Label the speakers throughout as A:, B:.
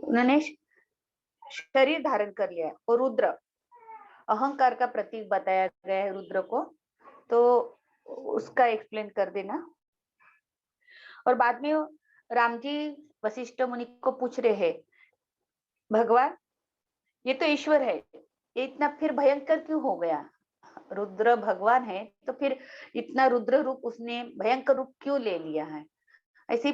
A: उन्होंने शरीर धारण कर लिया और रुद्र अहंकार का प्रतीक बताया गया है रुद्र को, तो उसका एक्सप्लेन कर देना। और बाद में राम जी वशिष्ठ मुनि को पूछ रहे हैं, भगवान ये तो ईश्वर है, ये इतना फिर भयंकर क्यों हो गया? रुद्र भगवान है तो फिर इतना रुद्र रूप उसने भयंकर रूप क्यों ले लिया है? ऐसी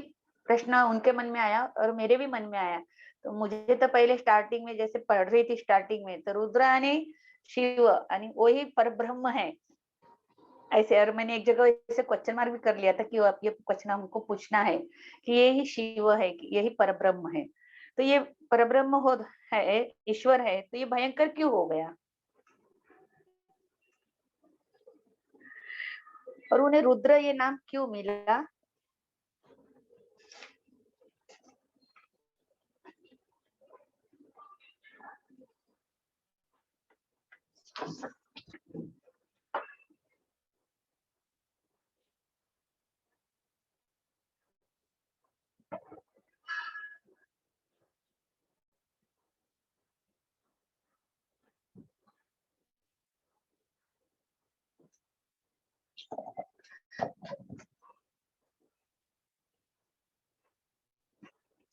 A: प्रश्न उनके मन में आया और मेरे भी मन में आया। तो मुझे तो पहले स्टार्टिंग में जैसे पढ़ रही थी स्टार्टिंग में, तो रुद्र यानी शिव यानी वही परब्रह्म है ऐसे। और मैंने एक जगह ऐसे क्वेश्चन मार्क भी कर लिया था कि आप ये क्वेश्चन हमको पूछना है कि ये ही शिव है कि यही परब्रह्म है। तो ये परब्रह्म हो है, ईश्वर है, तो ये भयंकर क्यों हो गया? और उन्हें रुद्र ये नाम क्यों मिला?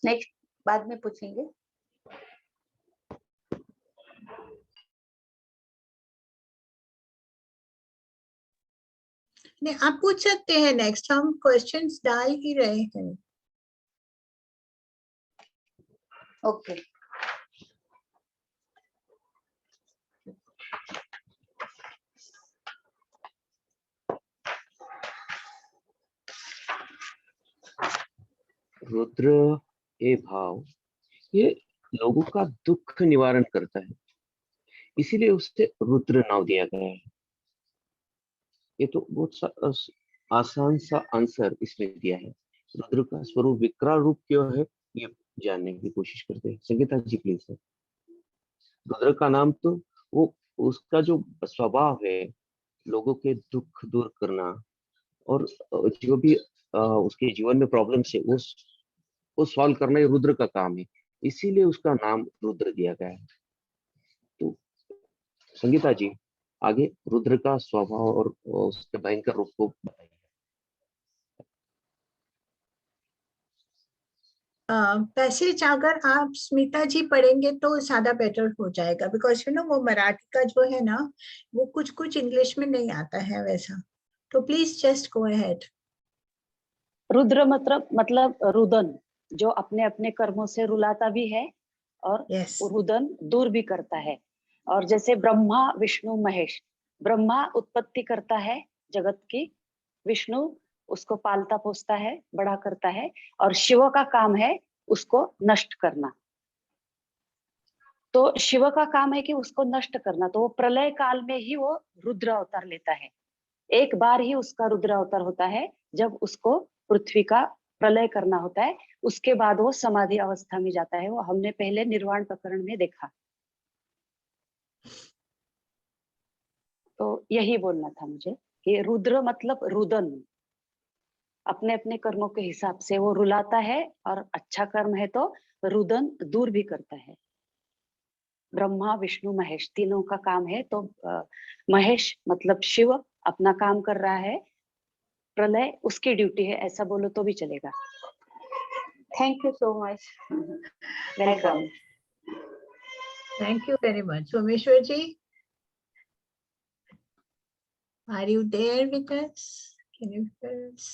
A: नेक्स्ट बाद में पूछेंगे।
B: नहीं, आप पूछ सकते हैं नेक्स्ट, हम क्वेश्चंस डाल ही रहे हैं।
A: ओके
C: रुद्र ये भाव ये लोगों का दुख निवारण करता है, इसीलिए उससे रुद्र नाम दिया गया है। ये तो बहुत आसान सा आंसर इसमें दिया है। रुद्र का स्वरूप विकराल रूप क्यों है ये जानने की कोशिश करते हैं। संगीता जी प्लीज। रुद्र का नाम तो वो उसका जो स्वभाव है लोगों के दुख दूर करना और जो भी उसके जीवन में प्रॉब्लम्स है वो सॉल्व करना ये रुद्र का काम है, इसीलिए उसका नाम रुद्र दिया गया है। तो संगीता जी आगे रुद्र का स्वभाव और उसके भयंकर रूप को बताइए।
B: पैसेज अगर आप स्मिता जी पढ़ेंगे तो ज्यादा बेटर हो जाएगा, बिकॉज यू नो वो मराठी का जो है ना वो कुछ कुछ इंग्लिश में नहीं आता है वैसा, तो please just go ahead.
D: Rudra मतलब रुदन, जो अपने अपने कर्मों से रुलाता भी है और
B: Yes.
D: रुदन दूर भी करता है। और जैसे ब्रह्मा विष्णु महेश, ब्रह्मा उत्पत्ति करता है जगत की, विष्णु उसको पालता पोसता है, बड़ा करता है, और शिव का काम है उसको नष्ट करना। तो शिव का काम है कि उसको नष्ट करना, तो वो प्रलय काल में ही वो रुद्र अवतार लेता है। एक बार ही उसका रुद्र अवतार होता है जब उसको पृथ्वी का प्रलय करना होता है, उसके बाद वो समाधि अवस्था में जाता है। वो हमने पहले निर्वाण प्रकरण में देखा। तो यही बोलना था मुझे कि रुद्र मतलब रुदन, अपने अपने कर्मों के हिसाब से वो रुलाता है, और अच्छा कर्म है तो रुदन दूर भी करता है। ब्रह्मा विष्णु महेश तीनों का काम है, तो महेश मतलब शिव अपना काम कर रहा है, प्रलय उसकी ड्यूटी है, ऐसा बोलो तो भी चलेगा।
A: Thank you so much.
D: Welcome.
B: Thank you very much. Someshwar ji, are you there with us? Can you hear us?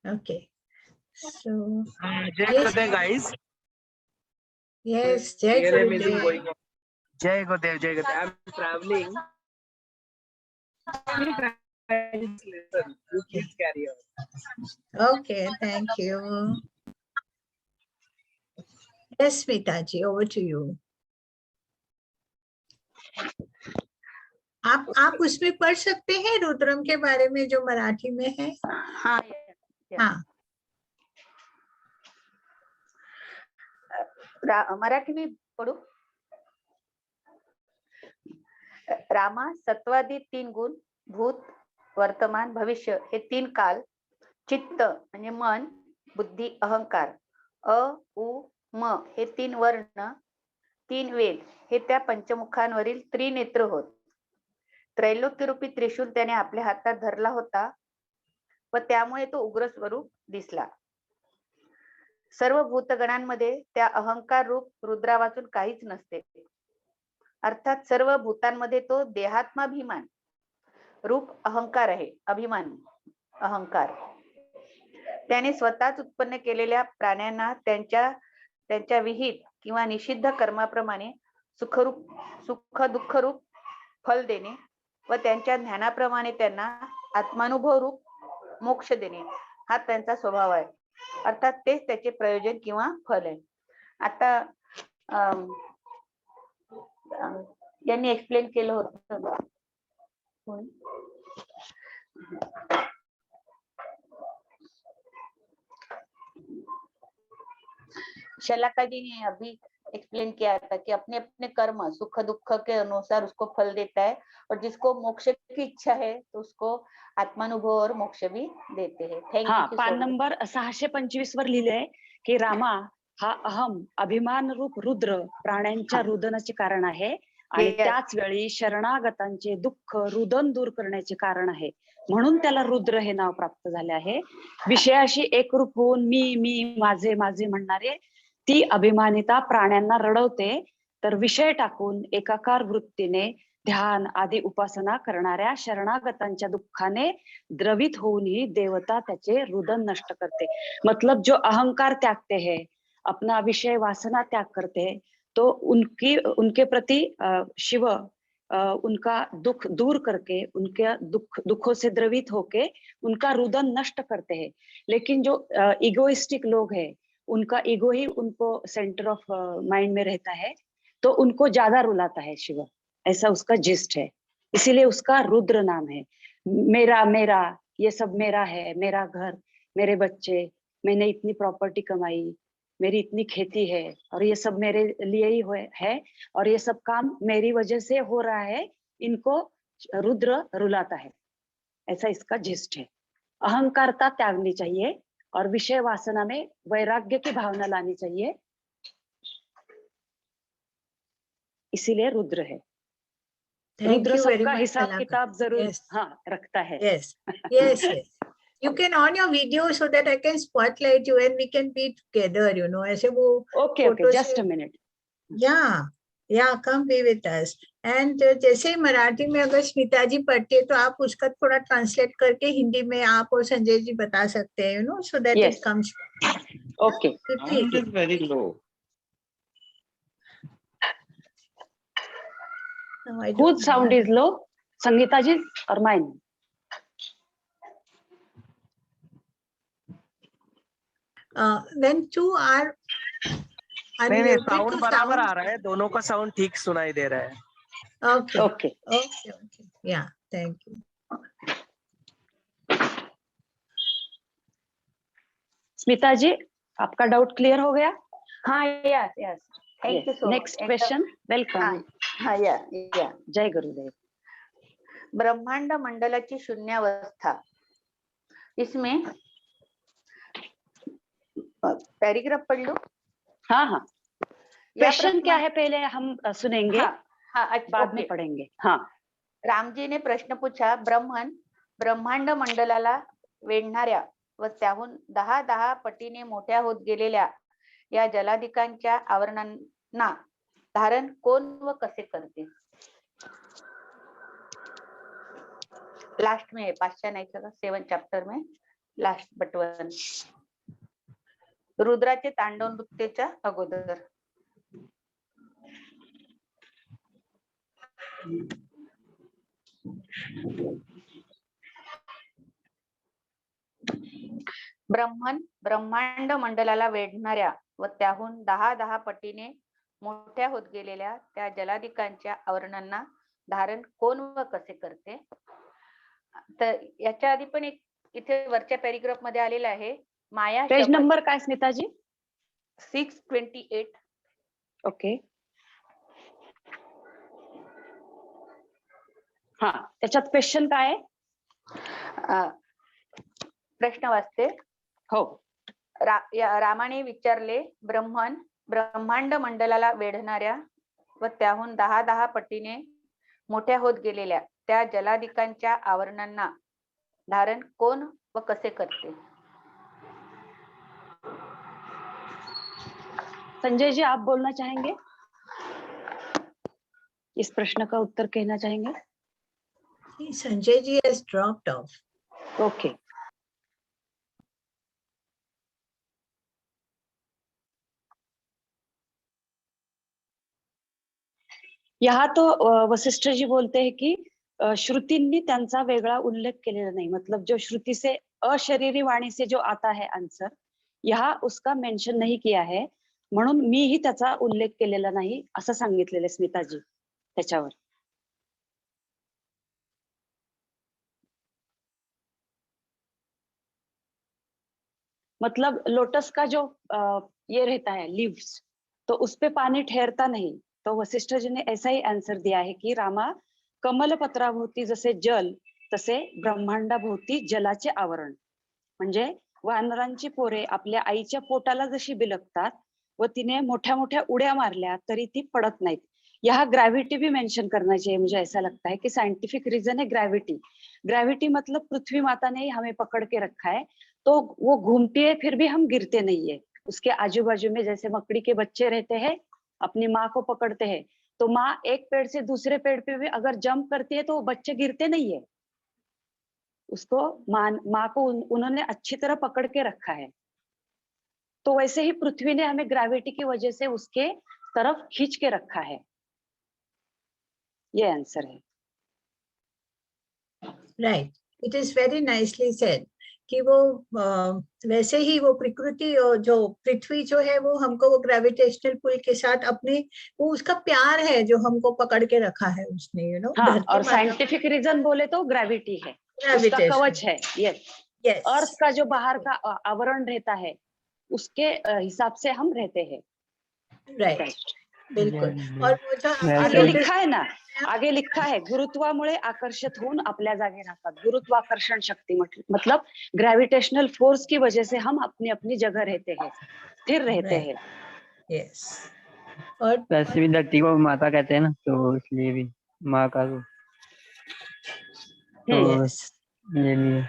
B: Okay, so
E: Jai Gurudev, guys.
B: yes, Jai
E: Really amazing
B: Gurudev.
E: going on. Jai Gurudev, Jai Gurudev. I'm traveling. Guys, listen, you please carry on.
B: Okay, thank you. Yes, Smita ji, over to you. आप उसमें पढ़ सकते हैं रुद्रम के बारे में जो मराठी में है।
A: हाँ
B: हाँ,
A: मराठी में पढ़ू। रामा सत्वादी 3 गुण, भूत वर्तमान भविष्य हे 3 काल चित्त म्हणजे मन, बुद्धी, अहंकार, अ उ म हे 3 वर्ण, 3 वेद हे त्या पंचमुखांवरील त्रिनेत्र होत. त्रैलोक्यरूपी त्रिशूल त्याने आपल्या हातात धरला होता व त्यामुळे तो उग्र स्वरूप दिसला. सर्व भूतगणांमध्ये त्या अहंकार रूप रुद्रावाचून काहीच नसते. अर्थात सर्व भूतांमध्ये तो देहात्माभिमान रूप अहंकार आहे. अभिमान अहंकार त्याने स्वतःच उत्पन्न केलेल्या प्राण्यांना त्यांच्या विहित किंवा निषिद्ध कर्माप्रमाणे सुख दुःख रूप फल देणे व त्यांच्या ज्ञानाप्रमाणे त्यांना आत्मानुभव रूप मोक्ष देणे हा त्यांचा स्वभाव आहे. अर्थात तेच त्याचे प्रयोजन किंवा फल आहे. आता यांनी एक्सप्लेन केलं होतं. शलाका जी ने अभी एक्सप्लेन किया था कि अपने अपने कर्म सुख दुख के अनुसार उसको फल देता है और जिसको मोक्ष की इच्छा है तो उसको आत्मानुभव और मोक्ष भी देते हैं. थैंक
D: हा,
A: यू.
D: पान नंबर 625 वर लिहिलंय की रामा हा अहम अभिमान रूप रुद्र प्राण्यांच्या रुदनाचे कारण आहे आणि
A: Yes.
D: त्याच वेळी शरणागतांचे दुःख रुदन दूर करण्याचे कारण आहे. म्हणून त्याला रुद्र हे नाव प्राप्त झाले आहे. विषयाशी एकरूप होऊन मी माझे माझे म्हणणारे ती अभिमानिता प्राण्यांना रडवते, तर विषय टाकून एकाकार वृत्तीने ध्यान आदी उपासना करणाऱ्या शरणागतांच्या दुःखाने द्रवित होऊनही देवता त्याचे रुदन नष्ट करते. मतलब जो अहंकार त्यागते हैं, अपना विषय वासना त्याग करते हैं, तो उनके प्रति शिव उनका दुख दूर करके उनके दुखों से द्रवित होके उनका रुदन नष्ट करते हैं. लेकिन जो इगोइस्टिक लोग हैं, उनका ईगो ही उनको सेंटर ऑफ माइंड में रहता है, तो उनको ज्यादा रुलाता है शिव. ऐसा उसका जिस्ट है, इसीलिए उसका रुद्र नाम है. मेरा मेरा ये सब मेरा है, मेरा घर, मेरे बच्चे, मैंने इतनी प्रॉपर्टी कमाई, मेरी इतनी खेती है और ये सब मेरे लिए ही है और ये सब काम मेरी वजह से हो रहा है, इनको रुद्र रुलाता है. ऐसा इसका जिस्ट है. अहंकारता त्यागनी चाहिए और विषय वासना में वैराग्य की भावना लानी चाहिए, इसीलिए रुद्र है.
B: Thank
D: रुद्र
B: you very
D: सबका
B: much,
D: हिसाब
B: Shalaka.
D: किताब जरूर
B: Yes.
D: हाँ रखता है.
B: Yes, yes, yes. You can on your video so that I can spotlight you and we can be together, you know. ऐसे वो
D: okay okay,
B: photo
D: just
B: say-
D: a minute.
B: Yeah, come be with us. And जैसे ही मराठी में अगर स्मिता जी पढ़ती है तो आप उसका थोड़ा ट्रांसलेट करके हिंदी में आप और संजय जी बता सकते हैं, you know, so that
D: Yes.
B: it comes.
D: Okay.
C: Sound is very low.
B: No, I don't
D: Whose
B: know.
D: sound is low? Sangeeta ji और mine?
B: When two are
E: नहीं
B: unable
E: साउंड
B: to
E: बराबर
B: sound.
E: आ रहा है, दोनों का साउंड ठीक सुनाई दे रहा है.
B: Okay,
D: okay.
B: okay. Yeah, thank you.
D: Smita ji, आपका डाउट क्लियर हो गया?
A: हाँ, yes yes. Thank you so much.
D: Next question. Welcome.
A: हाँ, या.
D: जय गुरुदेव.
A: ब्रह्मांड मंडलाची शून्यावस्था, इसमें पैराग्राफ पढ़ लो.
D: हाँ हाँ,
A: या
D: क्वेश्चन क्या है पहले हम सुनेंगे,
A: हाँ, अच्छा,
D: बाद में
A: ओके.
D: पढ़ेंगे. हाँ.
A: रामजी ने प्रश्न पूछा, ब्रह्मांड मंडलाला वेढणाऱ्या व त्याहून 10 पटीने मोठ्या होत गेलेल्या या जलाधिकांच्या आवरणांना धारण कोण व कसे करते. लास्ट में 5 नहीं का 7 चैप्टर में लास्ट बटवन रुद्राचे तांडव नृत्याच्या अगोदर. ब्रह्मांड मंडलाला वेढणाऱ्या व त्याहून 10 पटीने मोठ्या होत गेलेल्या त्या जलाधिकांच्या आवरणांना धारण कोण व कसे करते. तर याच्या आधी पण एक इथे वरच्या पॅराग्राफ मध्ये आलेला आहे. माया
D: पेज
A: शपथ
D: नंबर काय स्मिता जी?
A: 628.
D: ओके. हा, त्याच्यात क्वेश्चन काय आहे?
A: प्रश्न वाचते.
D: हो.
A: रामाने विचारले, ब्रह्मांड मंडलाला वेढणाऱ्या व त्याहून 10 पटीने मोठ्या होत गेलेल्या त्या जलाधिकांच्या आवरणांना धारण कोण व कसे करते?
D: संजय जी, आप बोलना चाहेंगे? इस प्रश्न का उत्तर कहना चाहेंगे?
B: Sanjay ji has dropped off.
D: Okay. यहाँ तो वशिष्ठ जी बोलते हैं कि श्रुतींनी त्यांचा वेगळा उल्लेख केलेला नाही. मतलब जो श्रुति से अशरीरी वाणी से जो आता है आंसर, यहाँ उसका मेंशन नहीं किया है, म्हणून मीही त्याचा उल्लेख केलेला नाही असं सांगितलेलं स्मिताजी त्याच्यावर. मतलब लोटस का जो ये रहता है लीव्स, तो उस पे पानी ठहरता नहीं. तो वशिष्ठ जी ने ऐसा ही आंसर दिया है की रामा, कमलपत्राभोवती जसे जल तसे ब्रह्मांडाभोवती जलाचे आवरण. म्हणजे वानरांची पोरे आपल्या आईच्या पोटाला जशी बिलगतात व तिने मोठ्या मोठ्या उड्या मारल्या तरी ती पडत नाहीत. यहाँ ग्रेविटी भी मेंशन करना चाहिए. मुझे ऐसा लगता है कि साइंटिफिक रीजन है ग्रेविटी. ग्रेविटी मतलब पृथ्वी माता ने ही हमें पकड़ के रखा है, तो वो घूमती है फिर भी हम गिरते नहीं है. उसके आजू बाजू में जैसे मकड़ी के बच्चे रहते हैं, अपनी माँ को पकड़ते हैं, तो माँ एक पेड़ से दूसरे पेड़ पे भी अगर जंप करती है तो वो बच्चे गिरते नहीं है. उसको माँ को उन्होंने अच्छी तरह पकड़ के रखा है. तो वैसे ही पृथ्वी ने हमें ग्रेविटी की वजह से उसके तरफ खींच के रखा है. ये आंसर है.
B: Right. It is very nicely said कि वो वैसे ही वो प्रकृति और जो पृथ्वी जो है वो हमको वो ग्रेविटेशनल पुल के साथ अपने वो उसका प्यार है जो हमको पकड़ के रखा है उसने, यू नो.
D: हाँ, और साइंटिफिक रीजन बोले तो ग्रेविटी है, उसका कवच है. यस.
B: Yes.
D: अर्थ का जो बाहर का आवरण रहता है उसके हिसाब से हम रहते हैं.
B: Right. बिल्कुल. और वो जो
D: आगे लिखा है ना, आगे लिखा है गुरुत्वामुळे आकर्षित होऊन आपल्या जागे राहतात. गुरुत्वाकर्षण शक्ति मतलब ग्रेविटेशनल फोर्स की वजह से हम अपनी अपनी जगह रहते हैं, स्थिर रहते हैं.
B: Yes. और
E: वैसे भी धरती को माता कहते हैं ना, तो इसलिए भी माँ का तो
B: yes.
E: ये लिए.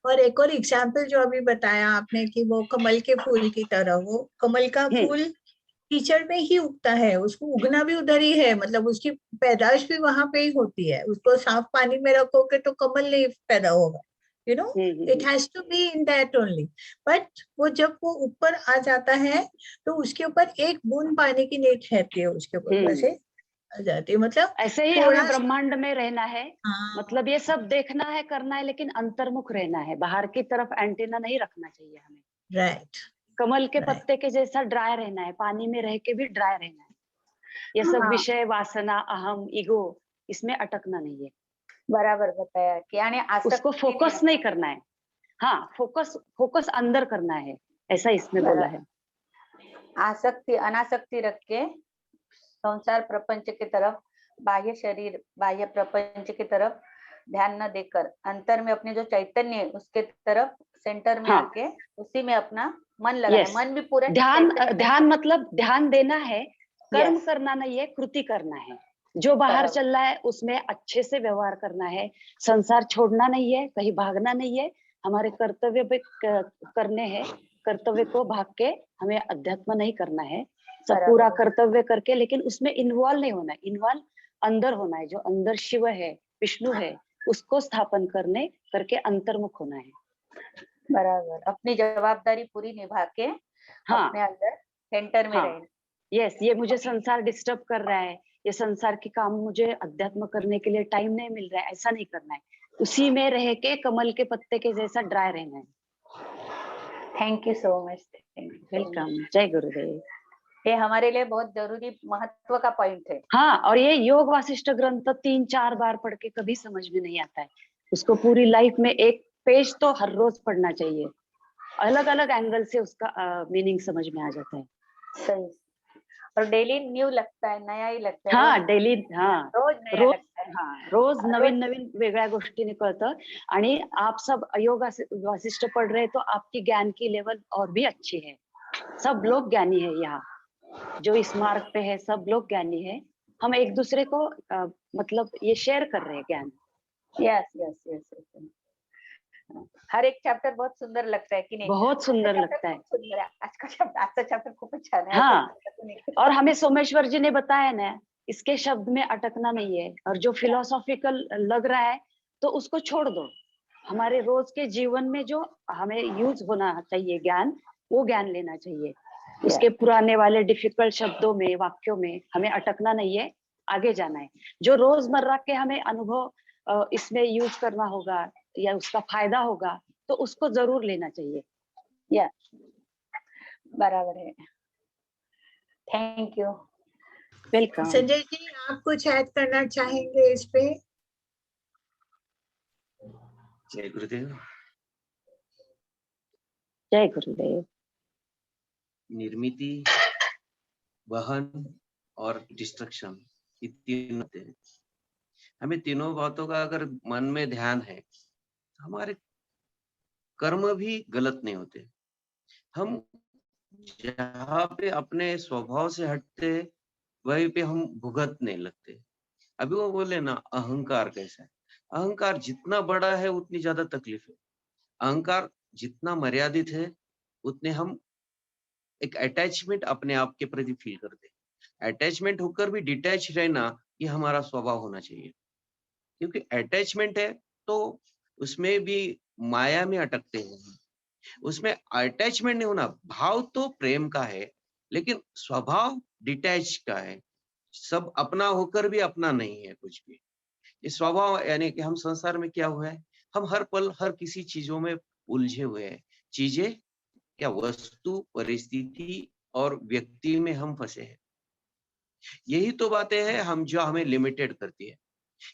B: और एक और एग्जाम्पल जो अभी बताया आपने कि वो कमल के फूल की तरह, वो कमल का फूल कीचड़ में ही उगता है, उसको उगना भी उधर ही है, मतलब उसकी पैदाश भी वहां पे ही होती है. उसको साफ पानी में रखोगे तो कमल नहीं पैदा होगा, you know. It has to be in that only. But वो जब वो ऊपर आ जाता है तो उसके ऊपर एक बूंद पानी की नहीं ठहरती है, उसके ऊपर वैसे आ जाती है. मतलब
D: ऐसे ही हमें ब्रह्मांड में रहना है.
B: हाँ.
D: मतलब ये सब देखना है, करना है, लेकिन अंतर्मुख रहना है. बाहर की तरफ एंटीना नहीं रखना चाहिए हमें.
B: राइट.
D: कमल के पत्ते के जैसा ड्राई रहना है, पानी में रह के भी ड्राई रहना है. ये सब विषय, वासना, अहम, ईगो, इसमें अटकना नहीं है.
A: बराबर बताया कि आणि
D: उसको फोकस नहीं करना है. हाँ, फोकस अंदर करना है, ऐसा इसमें बोला है.
A: आसक्ति अनासक्ति रख के संसार प्रपंच की तरफ, बाह्य शरीर बाह्य प्रपंच की तरफ ध्यान न देकर अंतर में अपने जो चैतन्य है उसके तरफ सेंटर में आके उसी में अपना मन लगाना है. मन भी पूरा
D: ध्यान मतलब ध्यान देना है, कर्म करना नहीं है, कृति करना है. जो बाहर चल रहा है उसमें अच्छे से व्यवहार करना है. संसार छोड़ना नहीं है, कहीं भागना नहीं है. हमारे कर्तव्य पे करने हैं, कर्तव्य को भाग के हमें अध्यात्म नहीं करना है. सब पूरा कर्तव्य करके, लेकिन उसमें इन्वॉल्व नहीं होना है. इन्वॉल्व अंदर होना है. जो अंदर शिव है, विष्णु है, उसको स्थापन करके अंतर्मुख होना है.
A: बराबर. अपनी जवाबदारी पूरी निभा के अपने अंदर सेंटर में रहना.
D: यस. ये मुझे संसार डिस्टर्ब कर रहा है, ये संसार के काम मुझे अध्यात्म करने के लिए टाइम नहीं मिल रहा है, ऐसा नहीं करना है. उसी में रह के कमल के पत्ते के जैसा ड्राई रहना है.
A: Thank you so much.
D: Welcome. जय गुरुदेव.
A: ये हमारे लिए बहुत जरूरी महत्व का पॉइंट है.
D: हाँ, और ये योग वासिष्ठ ग्रंथ 3-4 बार पढ़ के कभी समझ में नहीं आता है. उसको पूरी लाइफ में एक पेज तो हर रोज पढ़ना चाहिए. अलग अलग एंगल से उसका मीनिंग समझ में आ जाता है.
A: सही. और डेली न्यू लगता है, नया ही लगता है,
D: हाँ
A: रोज
D: डेली, हाँ
A: रोज नया
D: रोज,
A: लगता है।
D: हाँ रोज
A: रोज
D: नवीन नवीन वेगळ्या गोष्टी कळतं. आणि आप सब योग वासिष्ठ पढ़ रहे हैं तो आपकी ज्ञान की लेवल और भी अच्छी है. सब लोग ज्ञानी है यहाँ, जो इस मार्ग पे है सब लोग ज्ञानी है. हम एक दूसरे को मतलब ये शेयर कर रहे हैं ज्ञान.
A: यस यस यस यस, हर एक चैप्टर बहुत सुंदर लगता है कि नहीं?
D: बहुत सुंदर
A: आजचा
D: लगता है.
A: chapter खूप सुंदर आहे. आजचा चैप्टर खूपच छान आहे.
D: हाँ.
A: असं नाही.
D: और हमें सोमेश्वर जी ने बताया ना, इसके शब्द में अटकना नहीं है, और जो फिलोसॉफिकल लग रहा है तो उसको छोड़ दो. हमारे रोज के जीवन में जो हमें यूज होना चाहिए ज्ञान, वो ज्ञान लेना चाहिए. उसके पुराने वाले डिफिकल्ट शब्दों में, वाक्यों में हमें अटकना नहीं है, आगे जाना है. जो रोजमर्रा के हमें अनुभव इसमें यूज करना होगा या उसका फायदा होगा, तो उसको जरूर लेना चाहिए.
A: या बराबर है. Thank you.
D: Welcome.
B: Sanjay ji, आप कुछ ऐड करना चाहेंगे इस पे?
C: जय गुरुदेव.
D: जय गुरुदेव.
C: निर्मिति, वहन और डिस्ट्रक्शन, ये तीन होते हैं. हमें तीनों बातों का अगर मन में ध्यान है, हमारे कर्म भी गलत नहीं होते. हम जहाँ पे अपने स्वभाव से हटते हैं, वहीं पे हम भुगतने लगते. अभी वो बोले ना, अहंकार कैसा है. अहंकार जितना बड़ा है उतनी ज्यादा तकलीफ है. अहंकार जितना मर्यादित है उतने हम एक अटैचमेंट अपने आप के प्रति फील करते हैं. अटैचमेंट होकर भी डिटैच रहना, ये हमारा स्वभाव होना चाहिए. क्योंकि अटैचमेंट है तो उसमें भी माया में अटकते हैं. उसमें अटैचमेंट नहीं होना. भाव तो प्रेम का है, लेकिन स्वभाव डिटैच का है. सब अपना होकर भी अपना नहीं है कुछ भी. ये स्वभाव यानी कि हम संसार में क्या हुआ है, हम हर पल हर किसी चीजों में उलझे हुए हैं. चीजें क्या, वस्तु, परिस्थिति और व्यक्ति में हम फंसे हैं. यही तो बातें हैं हम जो हमें लिमिटेड करती है.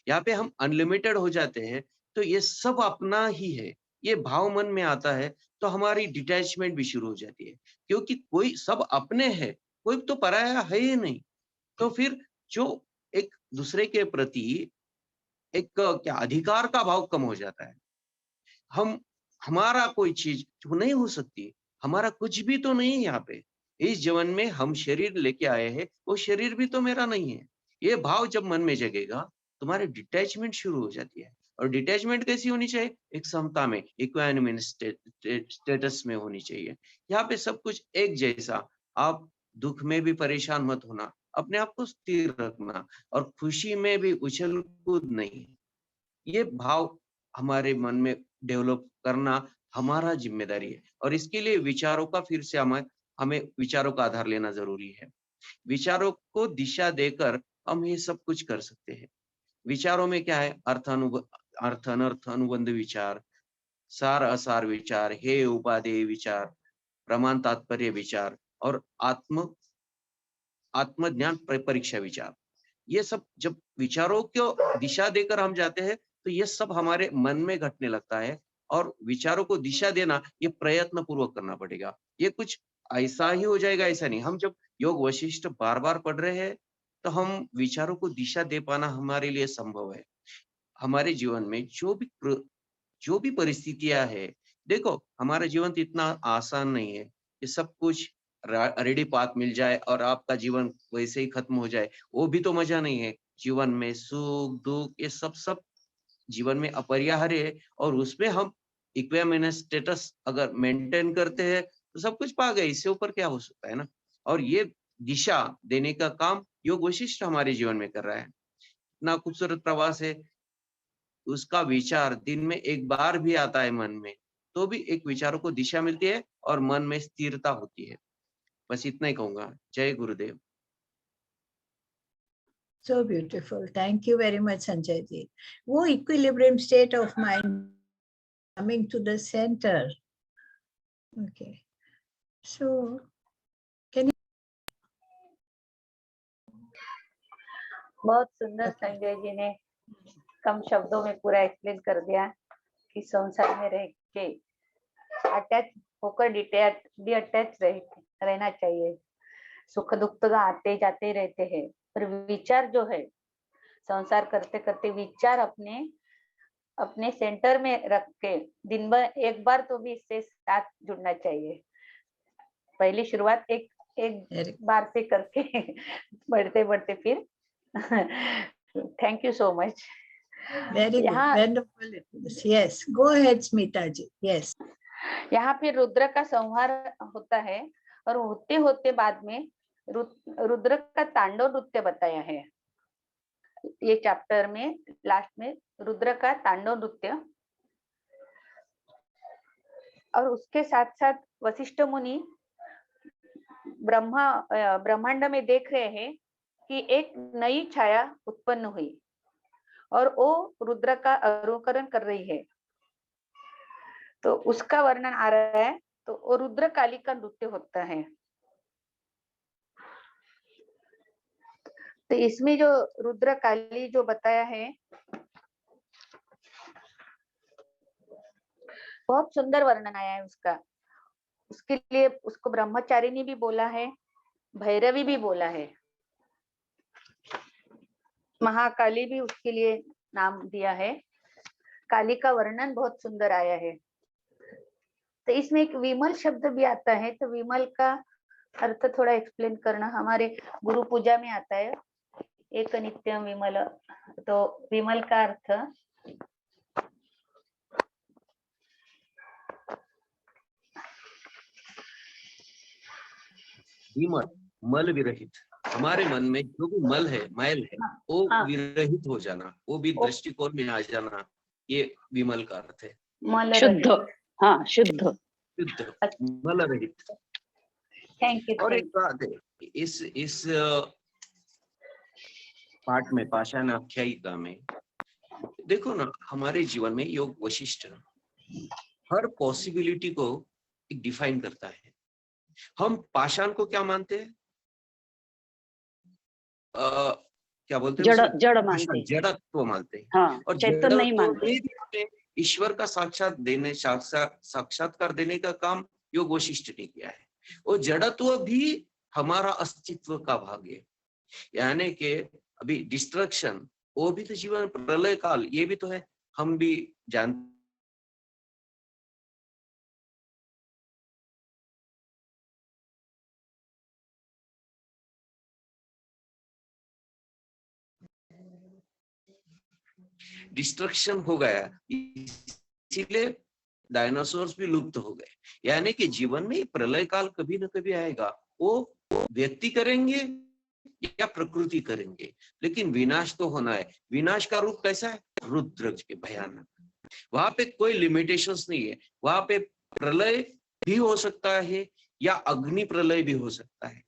C: यहाँ पे हम अनलिमिटेड हो जाते हैं तो ये सब अपना ही है, ये भाव मन में आता है तो हमारी डिटैचमेंट भी शुरू हो जाती है. क्योंकि कोई सब अपने है, कोई तो पराया है ही नहीं. तो फिर जो एक दूसरे के प्रति एक क्या अधिकार का भाव कम हो जाता है. हम हमारा कोई चीज जो नहीं हो सकती, हमारा कुछ भी तो नहीं है यहाँ पे. इस जीवन में हम शरीर लेके आए हैं, वो शरीर भी तो मेरा नहीं है. ये भाव जब मन में जगेगा, तुम्हारी डिटैचमेंट शुरू हो जाती है. और डिटैचमेंट कैसी होनी चाहिए, एक समता में, इक्वानिमस स्टेटस में होनी चाहिए. यहाँ पे सब कुछ एक जैसा. आप दुख में भी परेशान मत होना, अपने आप को स्थिर रखना, और खुशी में भी उछल कूद नहीं. ये भाव हमारे मन में डेवलप करना हमारा जिम्मेदारी है. और इसके लिए विचारों का फिर से हमें विचारों का आधार लेना जरूरी है. विचारों को दिशा देकर हम ये सब कुछ कर सकते हैं. विचारों में क्या है, अर्थ अनर्थ अनुबंध विचार, सार असार विचार, हे उपादेय विचार, प्रमाण तात्पर्य विचार और आत्मज्ञान परीक्षा विचार. ये सब जब विचारों को दिशा देकर हम जाते हैं तो ये सब हमारे मन में घटने लगता है. और विचारों को दिशा देना ये प्रयत्न पूर्वक करना पड़ेगा. ये कुछ ऐसा ही हो जाएगा ऐसा नहीं. हम जब योग वशिष्ठ बार बार पढ़ रहे हैं तो हम विचारों को दिशा दे पाना हमारे लिए संभव है. हमारे जीवन में जो भी परिस्थितियां है, देखो हमारा जीवन तो इतना आसान नहीं है कि सब कुछ रेडी पाथ मिल जाए और आपका जीवन वैसे ही खत्म हो जाए. वो भी तो मजा नहीं है. जीवन में सुख दुख ये सब जीवन में अपरिहार्य है. और उसमें हम इक्विलिब्रियम स्टेटस अगर मेंटेन करते हैं तो सब कुछ पा गए. इससे ऊपर क्या हो सकता है ना. और ये दिशा देने का काम योग वशिष्ठ हमारे जीवन में कर रहा है. इतना खूबसूरत प्रवास है. उसका विचार दिन में एक बार भी आता है मन में, तो भी एक विचारों को दिशा मिलती है और मन में स्थिरता होती है. बस इतना ही कहूंगा. जय गुरुदेव.
B: So beautiful. Thank you very much, Sanjay ji. वो equilibrium state of mind coming to the center. Okay. So, can you?
A: बहुत सुंदर संजय जी ने कम शब्दों में पूरा एक्सप्लेन कर दिया कि संसार में रह के अटैच होकर डिटैच रहना चाहिए. सुख दुख तो आते जाते रहते हैं, पर विचार जो है, संसार करते करते विचार अपने अपने सेंटर में रख के दिन भर एक बार तो भी इससे साथ जुड़ना चाहिए। पहली शुरुआत एक
B: Very,
A: बार से करके बढ़ते बढ़ते फिर thank you so much.
B: very good.
A: यहाँ
B: Wonderful it was. Yes. Go ahead, Smita ji. Yes.
A: यहाँ फिर रुद्र का संहार होता है और होते होते बाद में रुद्र का तांडव नृत्य बताया है। ये चैप्टर में लास्ट में रुद्र का तांडव नृत्य, और उसके साथ साथ वशिष्ठ मुनि ब्रह्मांड में देख रहे हैं कि एक नई छाया उत्पन्न हुई और वो रुद्र का अनुकरण कर रही है, तो उसका वर्णन आ रहा है। तो वो रुद्र काली का नृत्य होता है। तो इसमें जो रुद्र काली जो बताया है बहुत सुंदर वर्णन आया है उसका। उसके लिए उसको ब्रह्मचारिणी भी बोला है, भैरवी भी बोला है, महाकाली भी उसके लिए नाम दिया है। काली का वर्णन बहुत सुंदर आया है। तो इसमें एक विमल शब्द भी आता है, तो विमल का अर्थ थोड़ा एक्सप्लेन करना। हमारे गुरु पूजा में आता है एक नित्यम विमल, तो विमल का अर्थ
C: विमल, मल विरहित। हमारे मन में जो भी मल है, मैल है, वो
A: हाँ।
C: विरहित हो जाना, वो भी दृष्टिकोण में आ जाना, ये विमल का अर्थ है।
A: मल
D: शुद्ध, हाँ शुद्ध,
C: शुद्ध, मल रहित।
A: Thank you.
C: और एक बात है, इस पाठ में, पाषाण आख्यायिका में देखो ना, हमारे जीवन में योग वशिष्ठ हर पॉसिबिलिटी को एक डिफाइन करता है। हम पाषाण को क्या मानते हैं? क्या बोलते हैं?
D: जड़ मानते हैं,
C: जड़त्व मानते हैं।
D: हाँ,
C: और
D: चैतन्य नहीं
C: जड़त्व
D: मानते।
C: में भी हमें ईश्वर का साक्षात्कार देने का काम योग वशिष्ठ ने किया है। वो जड़त्व भी हमारा अस्तित्व का भाग है, यानी कि अभी डिस्ट्रक्शन, वो भी तो जीवन, प्रलय काल, ये भी तो है, हम भी जानते। डिस्ट्रक्शन हो गया, इसीलिए डायनासोर्स भी लुप्त हो गए। यानी कि जीवन में प्रलय काल कभी न कभी आएगा, वो व्यक्ति करेंगे या प्रकृति करेंगे, लेकिन विनाश तो होना है। विनाश का रूप कैसा है? रुद्र के भयानक। वहां पे कोई लिमिटेशंस नहीं है, वहां पे प्रलय भी हो सकता है या अग्नि प्रलय भी हो सकता है।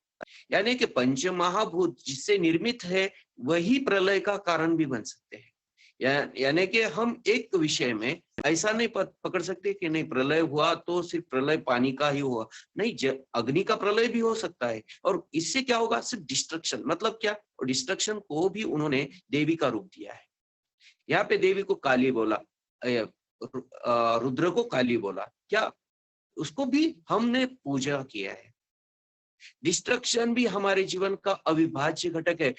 C: यानी कि पंच महाभूत जिससे निर्मित है वही प्रलय का कारण भी बन सकते हैं। यानी कि हम एक विषय में ऐसा नहीं पकड़ सकते कि नहीं प्रलय हुआ तो सिर्फ प्रलय पानी का ही हुआ, नहीं, अग्नि का प्रलय भी हो सकता है। और इससे क्या होगा? सिर्फ डिस्ट्रक्शन। मतलब क्या? और डिस्ट्रक्शन को भी उन्होंने देवी का रूप दिया है। यहाँ पे देवी को काली बोला, रुद्र को काली बोला, क्या उसको भी हमने पूजा किया है। डिस्ट्रक्शन भी हमारे जीवन का अविभाज्य घटक है।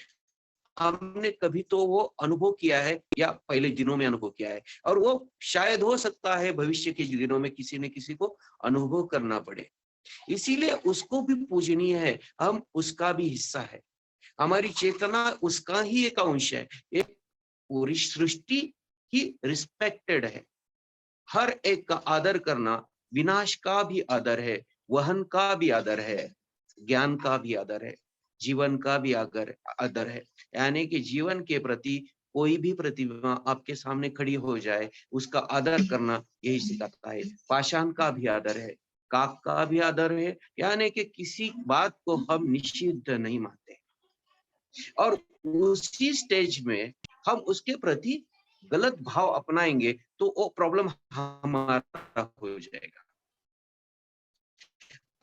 C: हमने कभी तो वो अनुभव किया है या पहले दिनों में अनुभव किया है, और वो शायद हो सकता है भविष्य के दिनों में किसी न किसी को अनुभव करना पड़े। इसीलिए उसको भी पूजनीय है, हम उसका भी हिस्सा है। हमारी चेतना उसका ही एक अंश है। एक पूरी सृष्टि ही रिस्पेक्टेड है। हर एक का आदर करना विनाश का भी आदर है, वहन का भी आदर है, ज्ञान का भी आदर है, जीवन का भी आदर है। यानी कि जीवन के प्रति कोई भी प्रतिमा आपके सामने खड़ी हो जाए, उसका आदर करना यही सिखाता है। पाषाण का भी आदर है, काक का भी आदर है, यानी कि किसी बात को हम निषिद्ध नहीं मानते। और उसी स्टेज में हम उसके प्रति गलत भाव अपनाएंगे तो वो प्रॉब्लम हमारा हो जाएगा।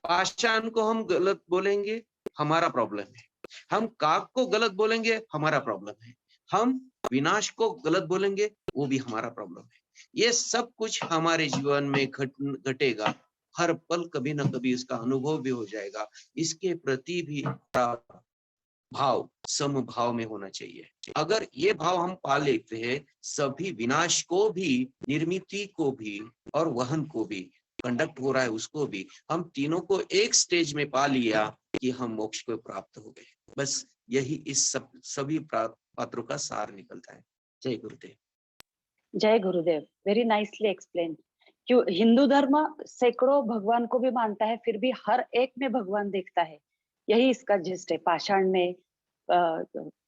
C: पाषाण को हम गलत बोलेंगे, हमारा प्रॉब्लम है। हम काक को गलत बोलेंगे, हमारा प्रॉब्लम है। हम विनाश को गलत बोलेंगे, वो भी हमारा प्रॉब्लम है। ये सब कुछ हमारे जीवन में घटेगा,
F: हर पल कभी ना कभी इसका अनुभव भी हो जाएगा। इसके प्रति भी भाव समभाव में होना चाहिए। अगर ये भाव हम पा लेते हैं, सभी विनाश को भी, निर्मिति को भी और वहन को भी, कंडक्ट हो रहा है उसको भी, हम तीनों को एक स्टेज में पा लिया कि हम मोक्ष को प्राप्त हो गए। बस यही इस सभी पात्रों का सार निकलता है। जय गुरुदेव।
D: जय गुरुदेव, वेरी नाइसली एक्सप्लेन। क्यों हिंदू धर्म सैकड़ों भगवान को भी मानता है, फिर भी हर एक में भगवान देखता है। यही इसका जिस्ट है। पाषाण में,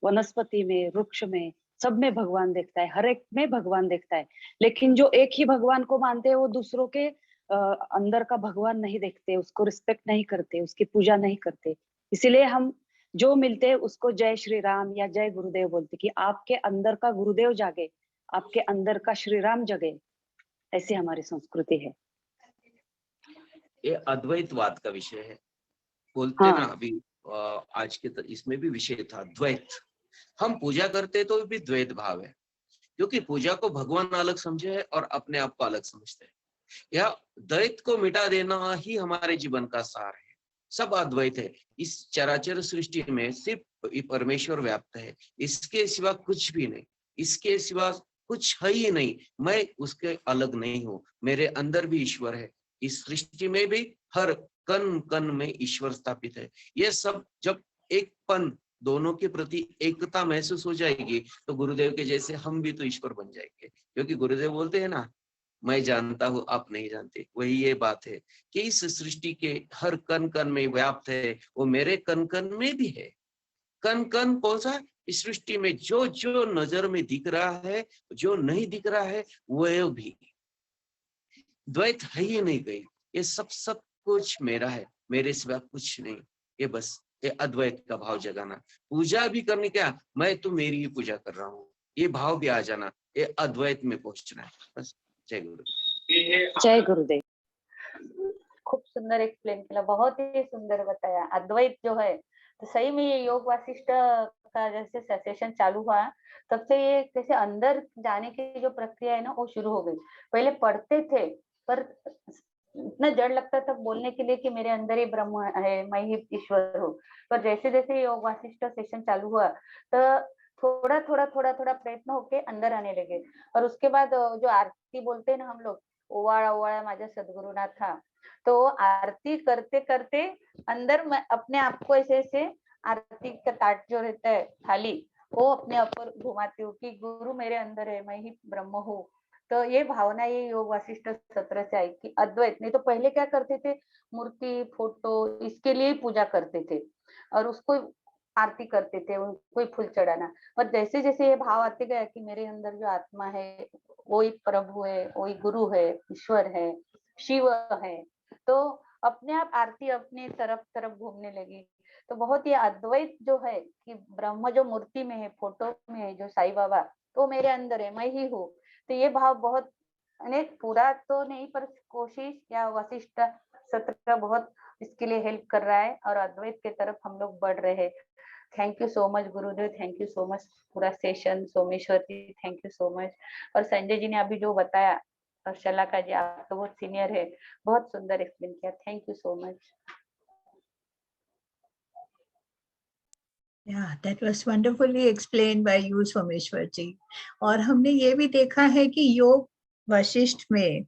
D: वनस्पति में, वृक्ष में, सब में भगवान देखता है, हर एक में भगवान देखता है। लेकिन जो एक ही भगवान को मानते हैं वो दूसरों के अंदर का भगवान नहीं देखते, उसको रिस्पेक्ट नहीं करते, उसकी पूजा नहीं करते। इसीलिए हम जो मिलते हैं उसको जय श्री राम या जय गुरुदेव बोलते, कि आपके अंदर का गुरुदेव जागे, आपके अंदर का श्री राम जगे। ऐसी हमारी संस्कृति है।
F: ये अद्वैतवाद का विषय है, बोलते ना अभी आज के इसमें भी विषय था द्वैत। हम पूजा करते तो भी द्वैत भाव है, क्योंकि पूजा को भगवान अलग समझे है और अपने आप को अलग समझते हैं। या द्वैत को मिटा देना ही हमारे जीवन का सार है। सब अद्वैत है। इस चराचर सृष्टि में सिर्फ परमेश्वर व्याप्त है, इसके सिवा कुछ भी नहीं, इसके सिवा कुछ है ही नहीं। मैं उसके अलग नहीं हूँ, मेरे अंदर भी ईश्वर है, इस सृष्टि में भी हर कण कण में ईश्वर स्थापित है। ये सब जब एक पन दोनों के प्रति एकता महसूस हो जाएगी तो गुरुदेव के जैसे हम भी तो ईश्वर बन जाएंगे। क्योंकि गुरुदेव बोलते हैं ना, मैं जानता हूँ आप नहीं जानते। वही ये बात है कि इस सृष्टि के हर कण कण में व्याप्त है, वो मेरे कण कण में भी है। कण कण कौन सा? इस सृष्टि में जो जो नजर में दिख रहा है, जो नहीं दिख रहा है, वह भी द्वैत है ही नहीं गई। ये सब कुछ मेरा है, मेरे सिवा कुछ नहीं। ये बस ये अद्वैत का भाव जगाना। पूजा भी करने क्या, मैं तो मेरी ही पूजा कर रहा हूँ, ये भाव भी आ जाना, ये अद्वैत में पहुंचना है बस। जय गुरुदेव।
D: जय गुरुदेव।
A: खूब सुंदर एक्सप्लेन किया, बहुत ही सुंदर बताया। अद्वैत जो है तो सही में ये योग वासिष्ठ का जैसे सेशन चालू हुआ तब से ये कैसे अंदर जाने की जो प्रक्रिया है ना वो शुरू हो गई। पहले पढ़ते थे पर इतना जड़ लगता था बोलने के लिए कि मेरे अंदर ही ब्रह्म है, मैं ही ईश्वर हूँ। पर जैसे जैसे योग वासिष्ठ सेशन चालू हुआ तो थोड़ा थोड़ा प्रयत्न होके अंदर आने लगे। और उसके बाद जो आरती बोलते हैं ना हम लोग, ओवाड़ा ओवाड़ा माझा सदगुरुनाथ था, तो आरती करते करते अंदर मैं अपने आप को ऐसे ऐसे आरती का ताट जो रहता है थाली, वो अपने ऊपर घुमाती हूँ कि गुरु मेरे अंदर है, मैं ही ब्रह्म हूँ। तो ये भावना ये योग वासिष्ठ सत्र से आई कि अद्वैत। नहीं तो पहले क्या करते थे, मूर्ति फोटो इसके लिए पूजा करते थे और उसको आरती करते थे, उनको फूल चढ़ाना। और जैसे जैसे ये भाव आते गया कि मेरे अंदर जो आत्मा है वो ही प्रभु है, वो ही गुरु है, ईश्वर है, शिव है, तो अपने आप आरती अपने तरफ तरफ घूमने लगी। तो बहुत ही अद्वैत जो है कि ब्रह्म जो मूर्ति में है, फोटो में है, जो साईं बाबा, तो मेरे अंदर है, मैं ही हूँ। तो ये भाव बहुत पूरा तो नहीं पर कोशिश या वशिष्ठ सत्र का बहुत इसके लिए हेल्प कर रहा है और अद्वैत के तरफ हम लोग बढ़ रहे हैं। Thank you so much Gurudev, thank you so much पूरा session. Someshwar ji thank you so much. और संजय जी ने अभी जो बताया, और शलाका जी आप तो बहुत सीनियर है, बहुत सुंदर एक्सप्लेन किया, thank you so much.
B: Yeah, that was wonderfully explained by you, Someshwar ji. और हमने ये भी देखा है कि योग वशिष्ठ में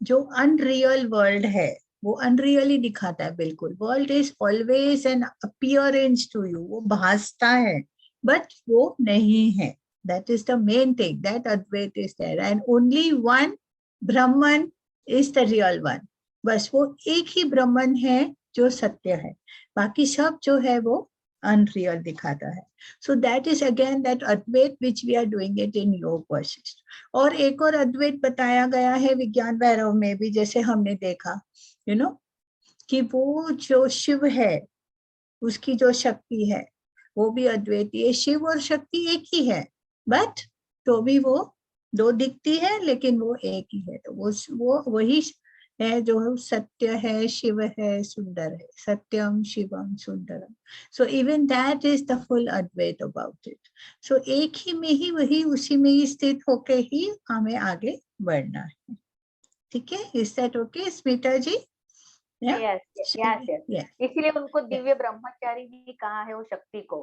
B: जो अनरियल वर्ल्ड है वो अनरियल ही दिखाता है। बिल्कुल, world is always an appearance to you, वो भासता है बट वो नहीं है। That is the main thing, that Advaita is there and only one Brahman is the real one. बस वो एक ही ब्रह्मन है जो सत्य है, बाकी सब जो है वो अनरियल दिखाता है। So that is again that Advaita which we are doing it in Yoga Vasistha. और एक और अद्वैत बताया गया है विज्ञान भैरव में भी, जैसे हमने देखा कि वो जो शिव है उसकी जो शक्ति है वो भी अद्वैती है। शिव और शक्ति एक ही है बट तो भी वो दो दिखती है लेकिन वो एक ही है। तो वो वही है जो सत्य है, शिव है, सुंदर है, सत्यम शिवम सुंदरम। So even that is the full Advaita about it. So एक ही में ही वही उसी में ही स्थित होके ही हमें आगे बढ़ना है। ठीक है, is that okay Smita ji? Yeah.
A: Yes yes yes,
B: Yeah.
A: इसीलिए उनको दिव्य ब्रह्मचारी भी कहा है वो शक्ति को।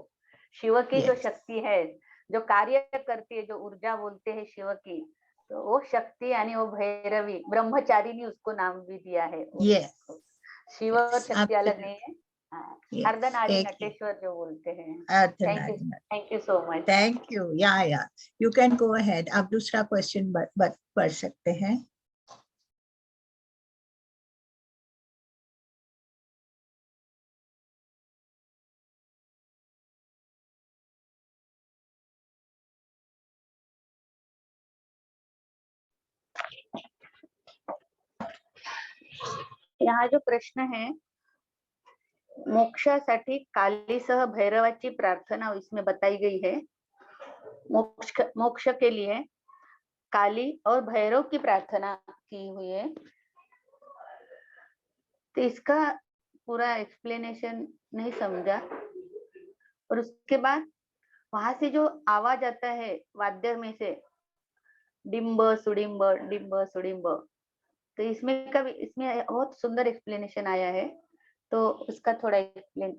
A: शिव की जो
B: Yes.
A: शक्ति है, जो कार्य करती है, जो ऊर्जा बोलते हैं शिव की, तो वो शक्ति यानी वो भैरवी ब्रह्मचारिणी उसको नाम भी दिया है।
B: Yes.
A: शिव और
B: Yes,
A: शक्ति अलग
B: absolutely.
A: नहीं है। हाँ,
B: Yes.
A: अर्धनारी
B: एक ही।
A: नटेश्वर जो बोलते हैं।
B: Ardhanari.
A: Thank you so much.
B: Thank you. Yeah. You can go ahead. आप दूसरा क्वेश्चन पढ़ सकते हैं।
A: यहाँ जो प्रश्न है, मोक्षासाठी कालीसह भैरवाची प्रार्थना इसमें बताई गई है। मोक्ष के लिए काली और भैरव की प्रार्थना की हुई है। तो इसका पूरा एक्सप्लेनेशन नहीं समझा। और उसके बाद वहां से जो आवाज आता है वाद्य में से, डिम्ब सुडिम्ब डिम्ब सुडिम्ब, तो इसमें बहुत सुंदर एक्सप्लेनेशन आया है, तो उसका थोड़ा एक्सप्लेन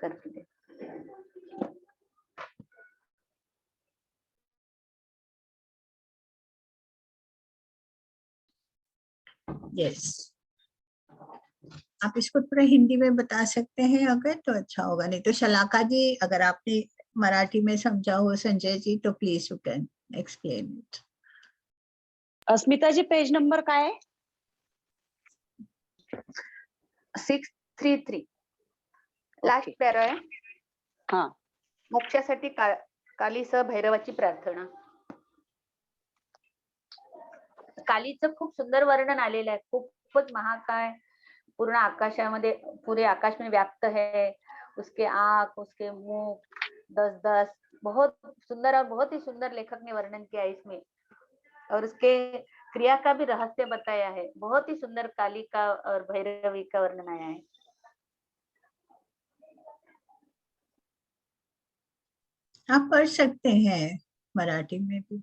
A: कर दे।
B: यस, आप इसको थोड़ा हिंदी में बता सकते हैं अगर, तो अच्छा होगा। नहीं तो शलाका जी, अगर आपने मराठी में समझा हो संजय जी, तो please you can explain it.
D: Asmita ji, page number काय आहे?
A: 633 लास्ट पॅरा आहे।
D: हा,
A: मोक्षासाठी कालीसह भैरवाची प्रार्थना। कालीचं खूप सुंदर वर्णन आलेलं आहे, खूपच महाकाय, पूर्ण आकाशामध्ये, पूरे आकाश में व्याप्त है। उसके आंख, उसके मुंह, 10 बहुत सुंदर और बहुत ही सुंदर लेखक ने वर्णन किया है इसमें। और उसके क्रिया का भी रहस्य बताया है। बहुत ही सुंदर काली का और भैरवी का वर्णन आया है।
B: आप पढ़ सकते हैं मराठी में भी,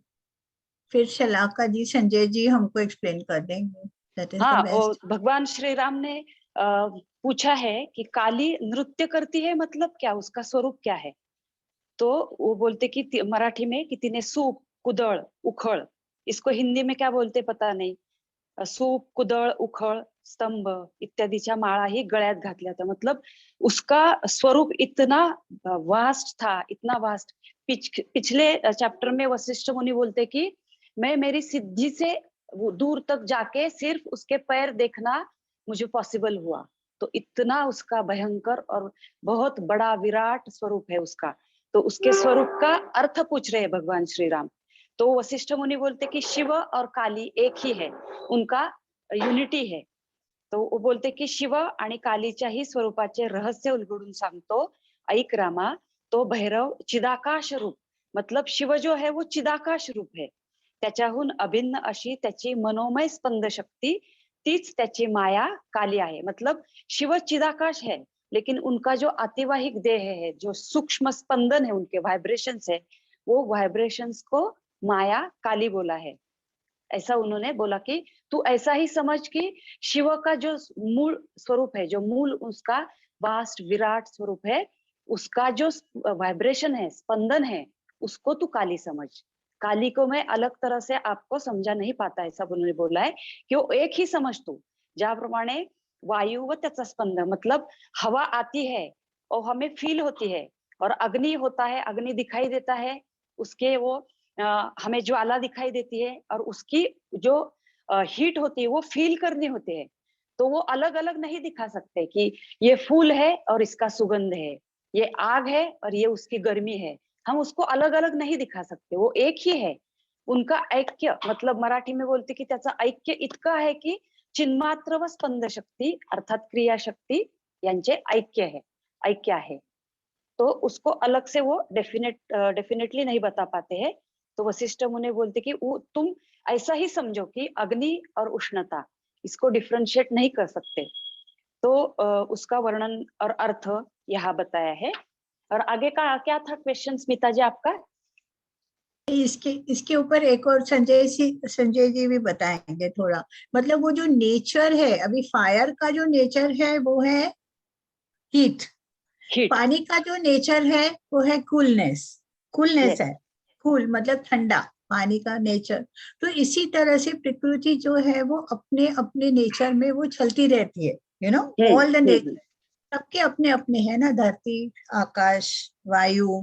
B: फिर शलाका जी, संजय जी हमको एक्सप्लेन कर देंगे। That is the
D: हाँ,
B: best.
D: भगवान श्री राम ने पूछा है कि काली नृत्य करती है, मतलब क्या, उसका स्वरूप क्या है? तो वो बोलते कि मराठी में कि तिने सूप, कुदळ, उखळ, इसको हिंदी में क्या बोलते पता नहीं। सूप, कुदळ, उखळ, स्तंभ इत्यादीच्या माळा ही गळ्यात घातल्या था। मतलब उसका स्वरूप इतना वास्ट था, इतना वास्ट। पिछले चैप्टर में वशिष्ठ मुनि बोलते कि मैं मेरी सिद्धि से वो दूर तक जाके सिर्फ उसके पैर देखना मुझे पॉसिबल हुआ। तो इतना उसका भयंकर और बहुत बड़ा विराट स्वरूप है उसका। तो उसके स्वरूप का अर्थ पूछ रहे हैं भगवान श्री राम। तो वशिष्ठ मुनि बोलते कि शिव और काली एक ही है, उनका युनिटी है। तो वो बोलते की शिव आणि कालीच्याही स्वरूपाचे रहस्य उलगडून सांगतो, ऐक रामा, तो भैरव चिदाकाश रूप, मतलब शिव जो है वो चिदाकाश रूप है, त्याच्याहून अभिन्न अशी त्याची मनोमय स्पंद शक्ती, तीच त्याची माया काली आहे। मतलब शिव चिदाकाश है, लेकिन उनका जो आतिवाहिक देह है, जो सूक्ष्म स्पंदन है, उनके वाइब्रेशंस है, वो वाइब्रेशंस को माया काली बोला है। ऐसा उन्होंने बोला कि तू ऐसा ही समझ कि शिव का जो मूल स्वरूप है, जो मूल उसका वास्ट विराट स्वरूप है, उसका जो वाइब्रेशन है, स्पंदन है, उसको तू काली समझ। काली को मैं अलग तरह से आपको समझा नहीं पाता, ऐसा उन्होंने बोला है कि वो एक ही समझ तू। ज्याप्रमाणे वायु व त्याचा स्पंद, मतलब हवा आती है और हमें फील होती है, और अग्नि होता है, अग्नि दिखाई देता है, उसके वो हमें ज्वाला दिखाई देती है, और उसकी जो हीट होती है वो फील करनी होती है। तो वो अलग अलग नहीं दिखा सकते कि ये फूल है और इसका सुगंध है, ये आग है और ये उसकी गर्मी है, हम उसको अलग अलग नहीं दिखा सकते, वो एक ही है। उनका ऐक्य, मतलब मराठी में बोलते की त्याचा ऐक्य इतका है की चिन्मात्र व स्पंद शक्ती अर्थात क्रिया शक्ती यांचे ऐक्य है। तो उसको अलग से वो डेफिनेटली नहीं बता पाते हैं। तो वशिष्ठ मुनि बोलते कि तुम ऐसा ही समझो कि अग्नि और उष्णता, इसको डिफरेंशिएट नहीं कर सकते। तो उसका वर्णन और अर्थ यहाँ बताया है। और आगे का क्या था क्वेश्चन स्मिता जी आपका?
B: इसके इसके ऊपर एक और संजय जी भी बताएंगे थोड़ा। मतलब वो जो नेचर है, अभी फायर का जो नेचर है वो है हीट,
D: हीट।
B: पानी का जो नेचर है वो है कूलनेस, कूलनेस
D: Yes.
B: है, कूल मतलब ठंडा, पानी का नेचर। तो इसी तरह से प्रकृति जो है वो अपने अपने नेचर में वो चलती रहती है, you know, all the nature सबके अपने अपने है ना, धरती, आकाश, वायु,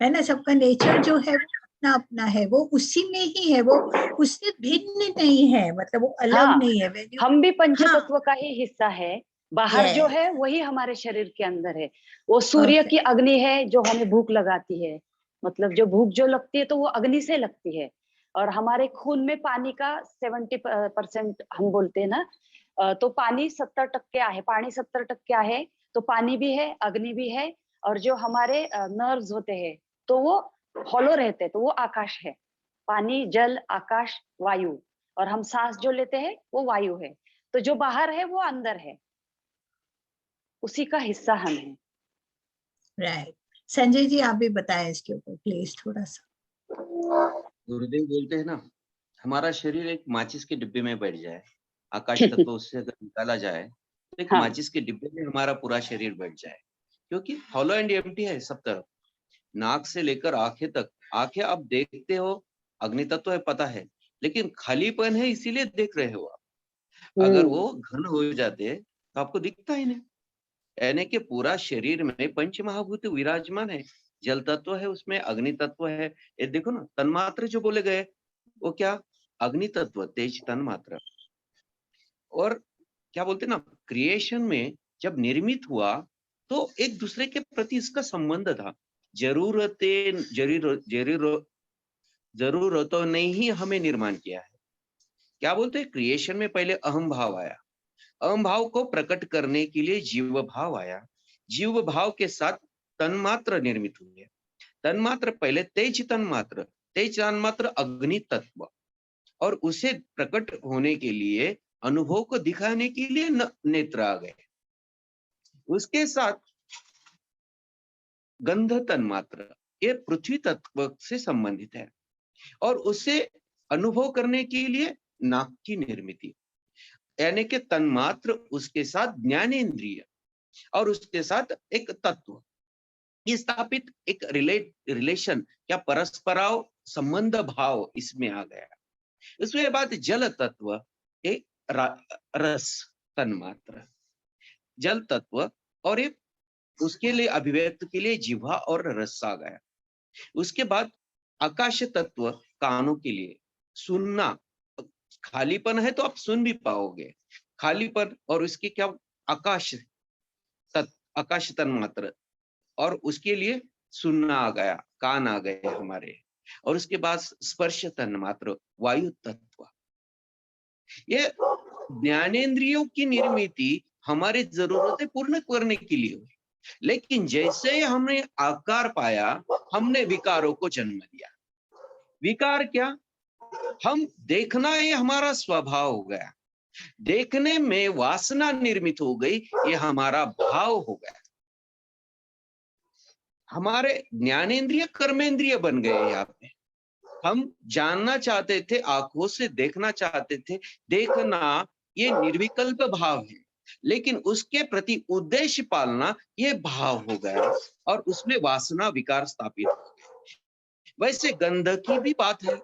B: है ना, सबका नेचर जो है वो अपना अपना है, वो उसी में ही है, वो उससे भिन्न नहीं है, मतलब वो अलग
D: हाँ,
B: नहीं है। When you-
D: हम भी पंच
B: हाँ,
D: तत्व का ही हिस्सा है। बाहर जो
B: yes,
D: है वही हमारे शरीर के अंदर है। वो सूर्य की अग्नि है जो हमें भूख लगाती है। मतलब जो भूख जो लगती है तो वो अग्नि से लगती है। और हमारे खून में पानी का 70% हम बोलते हैं ना, तो पानी 70% आहे, पानी 70% आहे। तो पानी भी है, अग्नि भी है, और जो हमारे नर्व्स होते हैं तो वो हॉलो रहते हैं, तो वो आकाश है। पानी, जल, आकाश, वायु। और हम सांस जो लेते हैं वो वायु है। तो जो बाहर है वो अंदर है, उसी का हिस्सा हम है।
B: राइट। संजय जी आप भी बताएं इसके ऊपर प्लीज थोड़ा सा।
F: गुरुदेव बोलते हैं ना, हमारा शरीर एक माचिस के डिब्बे में बैठ जाए, आकाश तत्व उससे अगर निकाला जाए तो एक
D: हाँ।
F: माचिस के डिब्बे में हमारा पूरा शरीर बैठ जाए, क्योंकि हॉलो एंड एम्प्टी है सब तरफ, नाक से लेकर आंखें तक। आंखें आप देखते हो, अग्नि तत्व है पता है, लेकिन खालीपन है इसीलिए देख रहे हो आप। अगर वो घन हो जाते तो आपको दिखता ही नहीं। यानी कि पूरा शरीर में पंच महाभूत विराजमान है, जल तत्व है, उसमें अग्नि तत्व है। ये देखो ना, तन्मात्र जो बोले गए वो क्या, अग्नि तत्व, तेज तन्मात्र। और क्या बोलते ना, क्रिएशन में जब निर्मित हुआ तो एक दूसरे के प्रति इसका संबंध था। जरूरतों ने ही हमें निर्माण किया है। क्या बोलते हैं, क्रिएशन में पहले अहम भाव आया, अहम भाव को प्रकट करने के लिए जीव भाव आया, जीव भाव के साथ तन्मात्र निर्मित हुए। तन्मात्र पहले तेज तन्मात्र अग्नि तत्व, और उसे प्रकट होने के लिए, अनुभव को दिखाने के लिए नेत्र आ गए। उसके साथ गंध तन्मात्र, ये पृथ्वी तत्व से संबंधित है, और उसे अनुभव करने के लिए नाक की निर्मिति, यानी कि तन्मात्र, उसके साथ ज्ञानेंद्रिय, और उसके साथ एक तत्व स्थापित, एक रिलेशन या परस्पराव संबंध भाव इसमें आ गया। उसके बाद जल तत्व, एक रस तन्मात्र, जल तत्व, और एक उसके लिए अभिव्यक्त के लिए जिह्वा और रस आ गया। उसके बाद आकाश तत्व, कानों के लिए सुनना, खालीपन है तो आप सुन भी पाओगे, खालीपन, और उसके क्या, आकाश आकाश तन्मात्र, और उसके लिए सुनना आ गया, कान आ गए हमारे। और उसके बाद स्पर्श तन्मात्र, वायु तत्व। ये ज्ञानेंद्रियों की निर्मिति हमारी जरूरतें पूर्ण करने के लिए हुई, लेकिन जैसे ही हमने आकार पाया, हमने विकारों को जन्म दिया। विकार क्या, हम देखना ये हमारा स्वभाव हो गया, देखने में वासना निर्मित हो गई, ये हमारा भाव हो गया। हमारे ज्ञानेंद्रिय कर्मेंद्रिय बन गए। यहाँ पे हम जानना चाहते थे, आंखों से देखना चाहते थे, देखना ये निर्विकल्प भाव है, लेकिन उसके प्रति उद्देश्य पालना ये भाव हो गया, और उसमें वासना विकार स्थापित हो गए। वैसे गंध की भी बात है,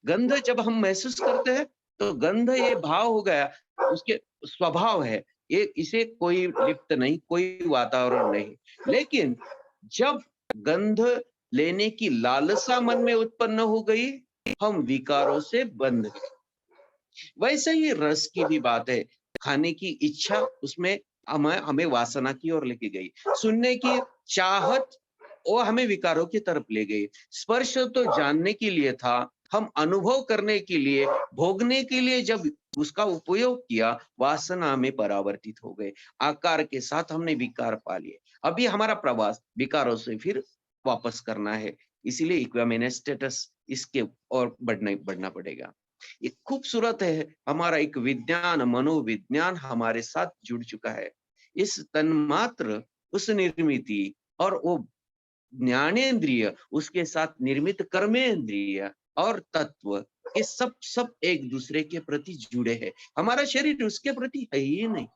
F: गंध जब हम महसूस करते हैं तो गंध ये भाव हो गया, उसके स्वभाव है, ये इसे कोई लिप्त नहीं, कोई वातावरण नहीं। लेकिन जब गंध लेने की लालसा मन में उत्पन्न हो गई, हम विकारों से बंध गए। वैसे ही रस की भी बात है, खाने की इच्छा उसमें हमें वासना की ओर लेके गई, सुनने की चाहत वो हमें विकारों की तरफ ले गई। स्पर्श तो जानने के लिए था, हम अनुभव करने के लिए, भोगने के लिए जब उसका उपयोग किया, वासना में परावर्तित हो गए, आकार के साथ हमने विकार पा लिए। अभी हमारा प्रवास विकारों से फिर वापस करना है, इसीलिए इक्वामिनेस स्टेटस इसके और बढ़ना पड़ेगा। ये खूबसूरत है, हमारा एक विज्ञान, मनोविज्ञान हमारे साथ जुड़ चुका है। इस तन्मात्र, उस निर्मिति और वो ज्ञानेन्द्रिय, उसके साथ निर्मित कर्मेंद्रिय और तत्व, ये सब एक दूसरे के प्रति जुड़े हैं। हमारा शरीर उसके प्रति है ही नहीं।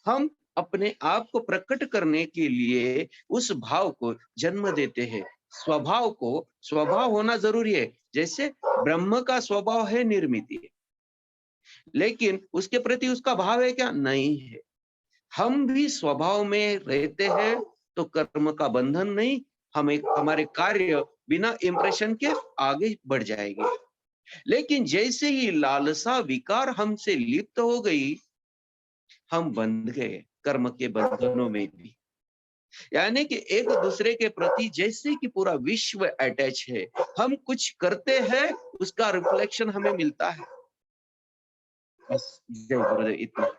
F: हम अपने आप को प्रकट करने के लिए उस भाव को जन्म देते हैं। स्वभाव होना जरूरी है। जैसे ब्रह्म का स्वभाव है निर्मित, लेकिन उसके प्रति उसका भाव है क्या? नहीं है। हम भी स्वभाव में रहते हैं तो कर्म का बंधन नहीं, हमारे कार्य बिना इंप्रेशन के आगे बढ़ जाएंगे। लेकिन जैसे ही लालसा विकार हमसे लिप्त हो गई, हम बंध गए कर्म के बंधनों में भी। यानी कि एक दूसरे के प्रति जैसे कि पूरा विश्व अटैच है, हम कुछ करते हैं उसका रिफ्लेक्शन हमें मिलता है। बस जय गुरुदेव, इतना।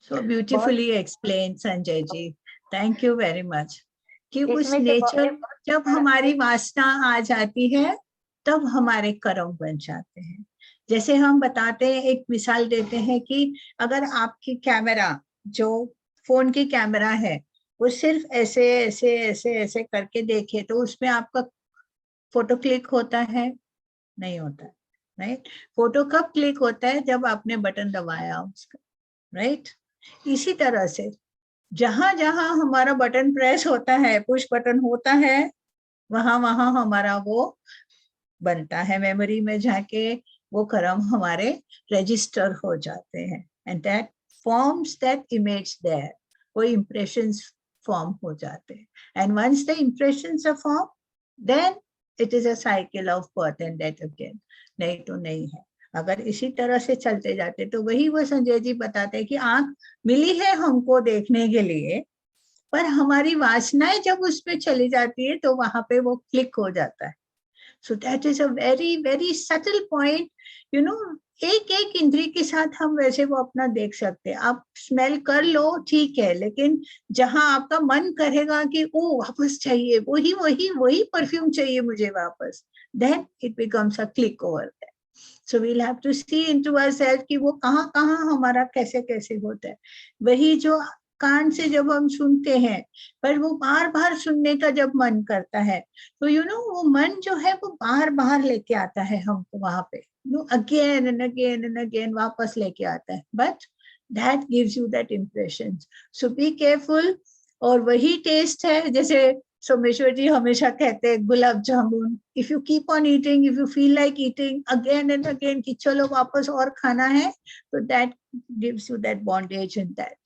B: So beautifully explained, Sanjay ji, thank you very much. कि उस
A: इसमें से
B: नेचर,
A: बहुत-
B: जब हमारी वासना आ जाती है तब हमारे कर्म बन जाते हैं। जैसे हम बताते हैं, एक मिसाल देते हैं कि अगर आपकी कैमरा, जो फोन की कैमरा है, वो सिर्फ ऐसे ऐसे ऐसे ऐसे करके देखे तो उसमें आपका फोटो क्लिक होता है? नहीं होता, राइट? फोटो कब क्लिक होता है? जब आपने बटन दबाया उसका, राइट? इसी तरह से जहां जहां हमारा बटन प्रेस होता है, पुश बटन होता है, वहां वहां हमारा वो बनता है, मेमोरी में जाके वो कर्म हमारे रजिस्टर हो जाते हैं, and that forms that image there, वो इंप्रेशंस फॉर्म हो जाते हैं। And once the impressions are form, then it is a cycle of birth and death again. नहीं तो नहीं है। अगर इसी तरह से चलते जाते तो वही वो संजय जी बताते हैं कि आंख मिली है हमको देखने के लिए, पर हमारी वासनाएं जब उसमें चली जाती है तो वहां पे वो क्लिक हो जाता है। So that is a very very subtle point, you know. एक एक इंद्री के साथ हम वैसे वो अपना देख सकते हैं। आप स्मेल कर लो, ठीक है, लेकिन जहां आपका मन करेगा कि ओ वापस चाहिए, वही वही वही परफ्यूम चाहिए मुझे वापस, then it becomes a click over that. So we'll have to see into ourselves कि वो कहाँ कहाँ हमारा कैसे कैसे होता है। वही जो कान से जब हम सुनते हैं, पर वो बार बार सुनने का जब मन करता है, तो यू नो वो मन जो है वो बार बार लेके आता है हमको वहां पे, again and again and again वापस लेके आता है। But that gives you that impression. So be careful. और वही टेस्ट है, जैसे सोमेश्वर जी हमेशा कहते हैं gulab jamun, if you keep on eating, if you feel like eating again and again कि चलो वापस और खाना है, तो that gives you that bondage in that.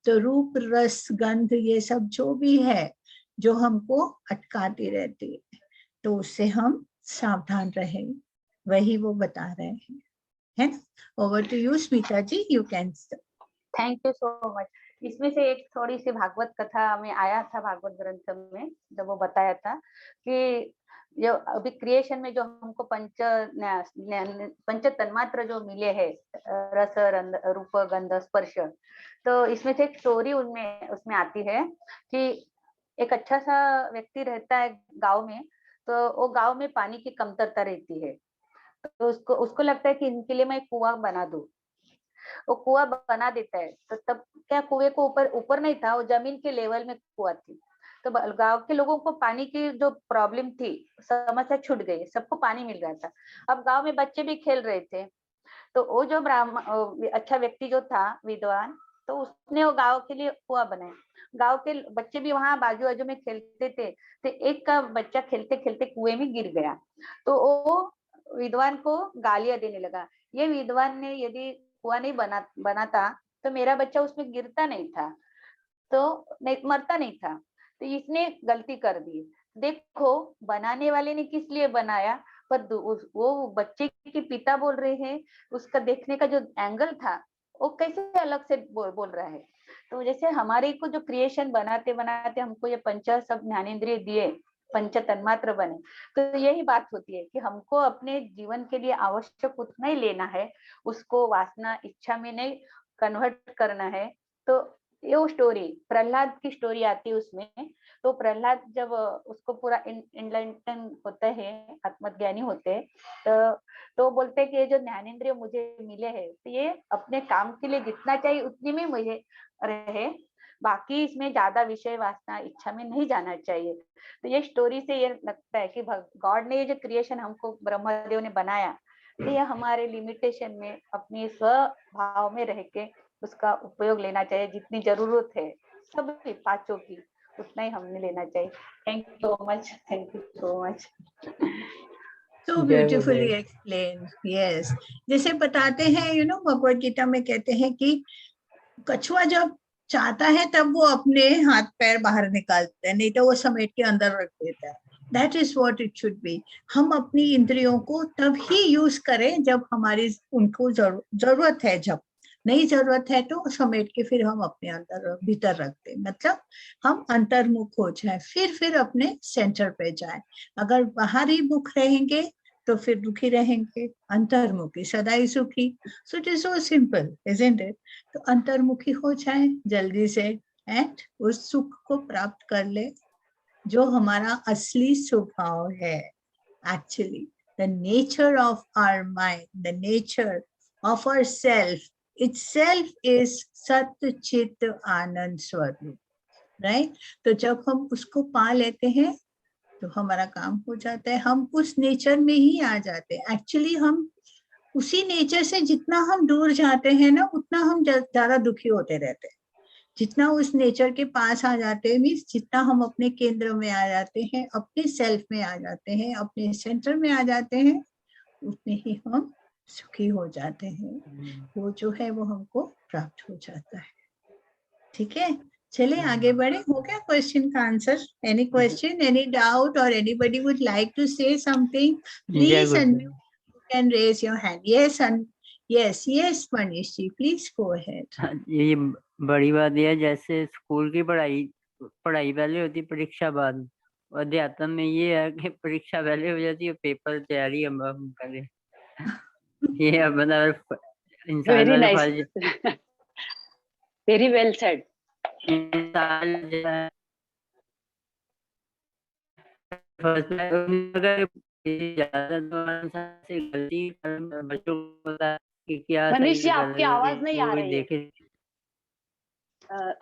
B: तो रूप रस गंध ये सब जो भी है जो हमको अटकाती रहती है, तो उससे हम सावधान रहें, वही वो बता रहे हैं, है ना? Over to you Smita ji, you can.
A: Thank you so much. इसमें से एक थोड़ी सी भागवत कथा में आया था, भागवत ग्रंथ में जब वो बताया था कि जो अभी क्रिएशन में जो हमको पंच तन्मात्र जो मिले हैं, रस रूप गंध स्पर्श, तो इसमें से एक स्टोरी उनमें उसमें आती है कि एक अच्छा सा व्यक्ति रहता है गांव में, तो वो गांव में पानी की कमतरता रहती है, तो उसको लगता है कि इनके लिए मैं एक कुआं बना दूं। वो कुआं बना देता है, तो तब क्या कुएं को ऊपर नहीं था, वो जमीन के लेवल में कुआं थी। तो गांव के लोगों को पानी की जो प्रॉब्लम थी, समस्या छूट गई, सबको पानी मिल रहा था। अब गांव में बच्चे भी खेल रहे थे, तो वो जो अच्छा व्यक्ति जो था विद्वान, तो उसने वो गांव के लिए कुआं बनाया। गांव के बच्चे भी वहां बाजू बाजू में खेलते थे, तो एक का बच्चा खेलते खेलते कुएं में गिर गया, तो वो विद्वान को गालियां देने लगा। ये विद्वान ने यदि कुआं नहीं बनाता तो मेरा बच्चा उसमें गिरता नहीं था, तो नहीं मरता नहीं था, तो इसने गलती कर दी। देखो बनाने वाले ने किस लिए बनाया, पर वो बच्चे के पिता बोल रहे हैं, उसका देखने का जो एंगल था वो कैसे अलग से बोल रहा है। तो जैसे हमारे को जो क्रिएशन बनाते बनाते हमको ये पंच सब ज्ञानेंद्रिय दिए, पंच तन्मात्र बने, तो यही बात होती है कि हमको अपने जीवन के लिए आवश्यक उतना ही लेना है, उसको वासना इच्छा में नहीं कन्वर्ट करना है। तो ये वो स्टोरी प्रहलाद की स्टोरी आती है उसमें। तो प्रहलाद जब उसको पूरा इनलाइटन होता है, आत्मज्ञानी होते हैं, तो बोलते हैं कि ये जो ज्ञानेंद्रिय मुझे मिले हैं, तो ये अपने काम के लिए जितना चाहिए उतनी में मुझे रहे, बाकी इसमें ज्यादा विषय वासना इच्छा में नहीं जाना चाहिए। तो ये स्टोरी से ये लगता है कि गॉड ने ये जो क्रिएशन हमको ब्रह्मदेव ने बनाया, तो ये हमारे लिमिटेशन में अपनी स्वभाव में रह के उसका उपयोग लेना चाहिए। जितनी जरूरत है सभी पांचों की उतना ही हमने लेना चाहिए। Thank you so much, thank you so much.
B: So
E: जय
B: beautifully
E: गुरुदेव।
B: explained. Yes. जैसे बताते हैं भगवद गीता में कहते हैं कि कछुआ जब चाहता है तब वो अपने हाथ पैर बाहर निकालता है, नहीं तो वो समेट के अंदर रख देता है। That is what it should be. हम अपनी इंद्रियों को तब ही यूज करें जब हमारी उनको जरूरत है, जब नहीं जरूरत है तो समेट के फिर हम अपने अंदर भीतर रखते हैं। मतलब हम अंतर्मुख हो जाए, फिर अपने सेंटर पे जाए। अगर बाहर ही मुख रहेंगे तो फिर दुखी रहेंगे, अंतर्मुखी सदा ही सुखी। So it is so simple, isn't it? तो अंतर्मुखी हो जाए जल्दी से एंड उस सुख को प्राप्त कर ले जो हमारा असली स्वभाव है। Actually the nature of our mind, the nature of our self itself is सत्य चित आनंद स्वरूप, राइट? तो जब हम उसको पा लेते हैं तो हमारा काम हो जाता है, हम उस नेचर में ही आ जाते हैं। एक्चुअली हम उसी नेचर से जितना हम दूर जाते हैं ना, उतना हम ज्यादा दुखी होते रहते हैं। जितना उस नेचर के पास आ जाते हैं, मीन्स जितना हम अपने केंद्र में आ जाते हैं, अपने सेल्फ में आ जाते हैं, अपने सेंटर में आ जाते हैं, उतने ही हम सुखी हो जाते हैं। वो जो है वो हमको प्राप्त हो जाता है। ठीक है, चलिए आगे बढ़े। हो गया क्वेश्चन का answer? Any question, any doubt, और anybody would like to say something? Please unmute, you can raise your hand. Yes, and yes, Manish ji, please go ahead.
G: ये बड़ी बात यह है, जैसे स्कूल की पढ़ाई पहले होती, परीक्षा बाद। और अध्यात्म में ये है कि परीक्षा पहले हो जाती है, पेपर तैयारी हम करें। ये अपना इंसान
D: वेरी
G: वाला
D: नाइस,
G: फर्ज,
D: वेरी वेल सेड।
G: इंसान जो है फर्स्ट में अगर ज्यादा तो इंसान से गलती बच्चों को पता है कि क्या
D: मनीष जी,
G: सही
D: आपकी
G: गलत
D: आवाज नहीं आ
G: वो
D: रही है।
G: देखे।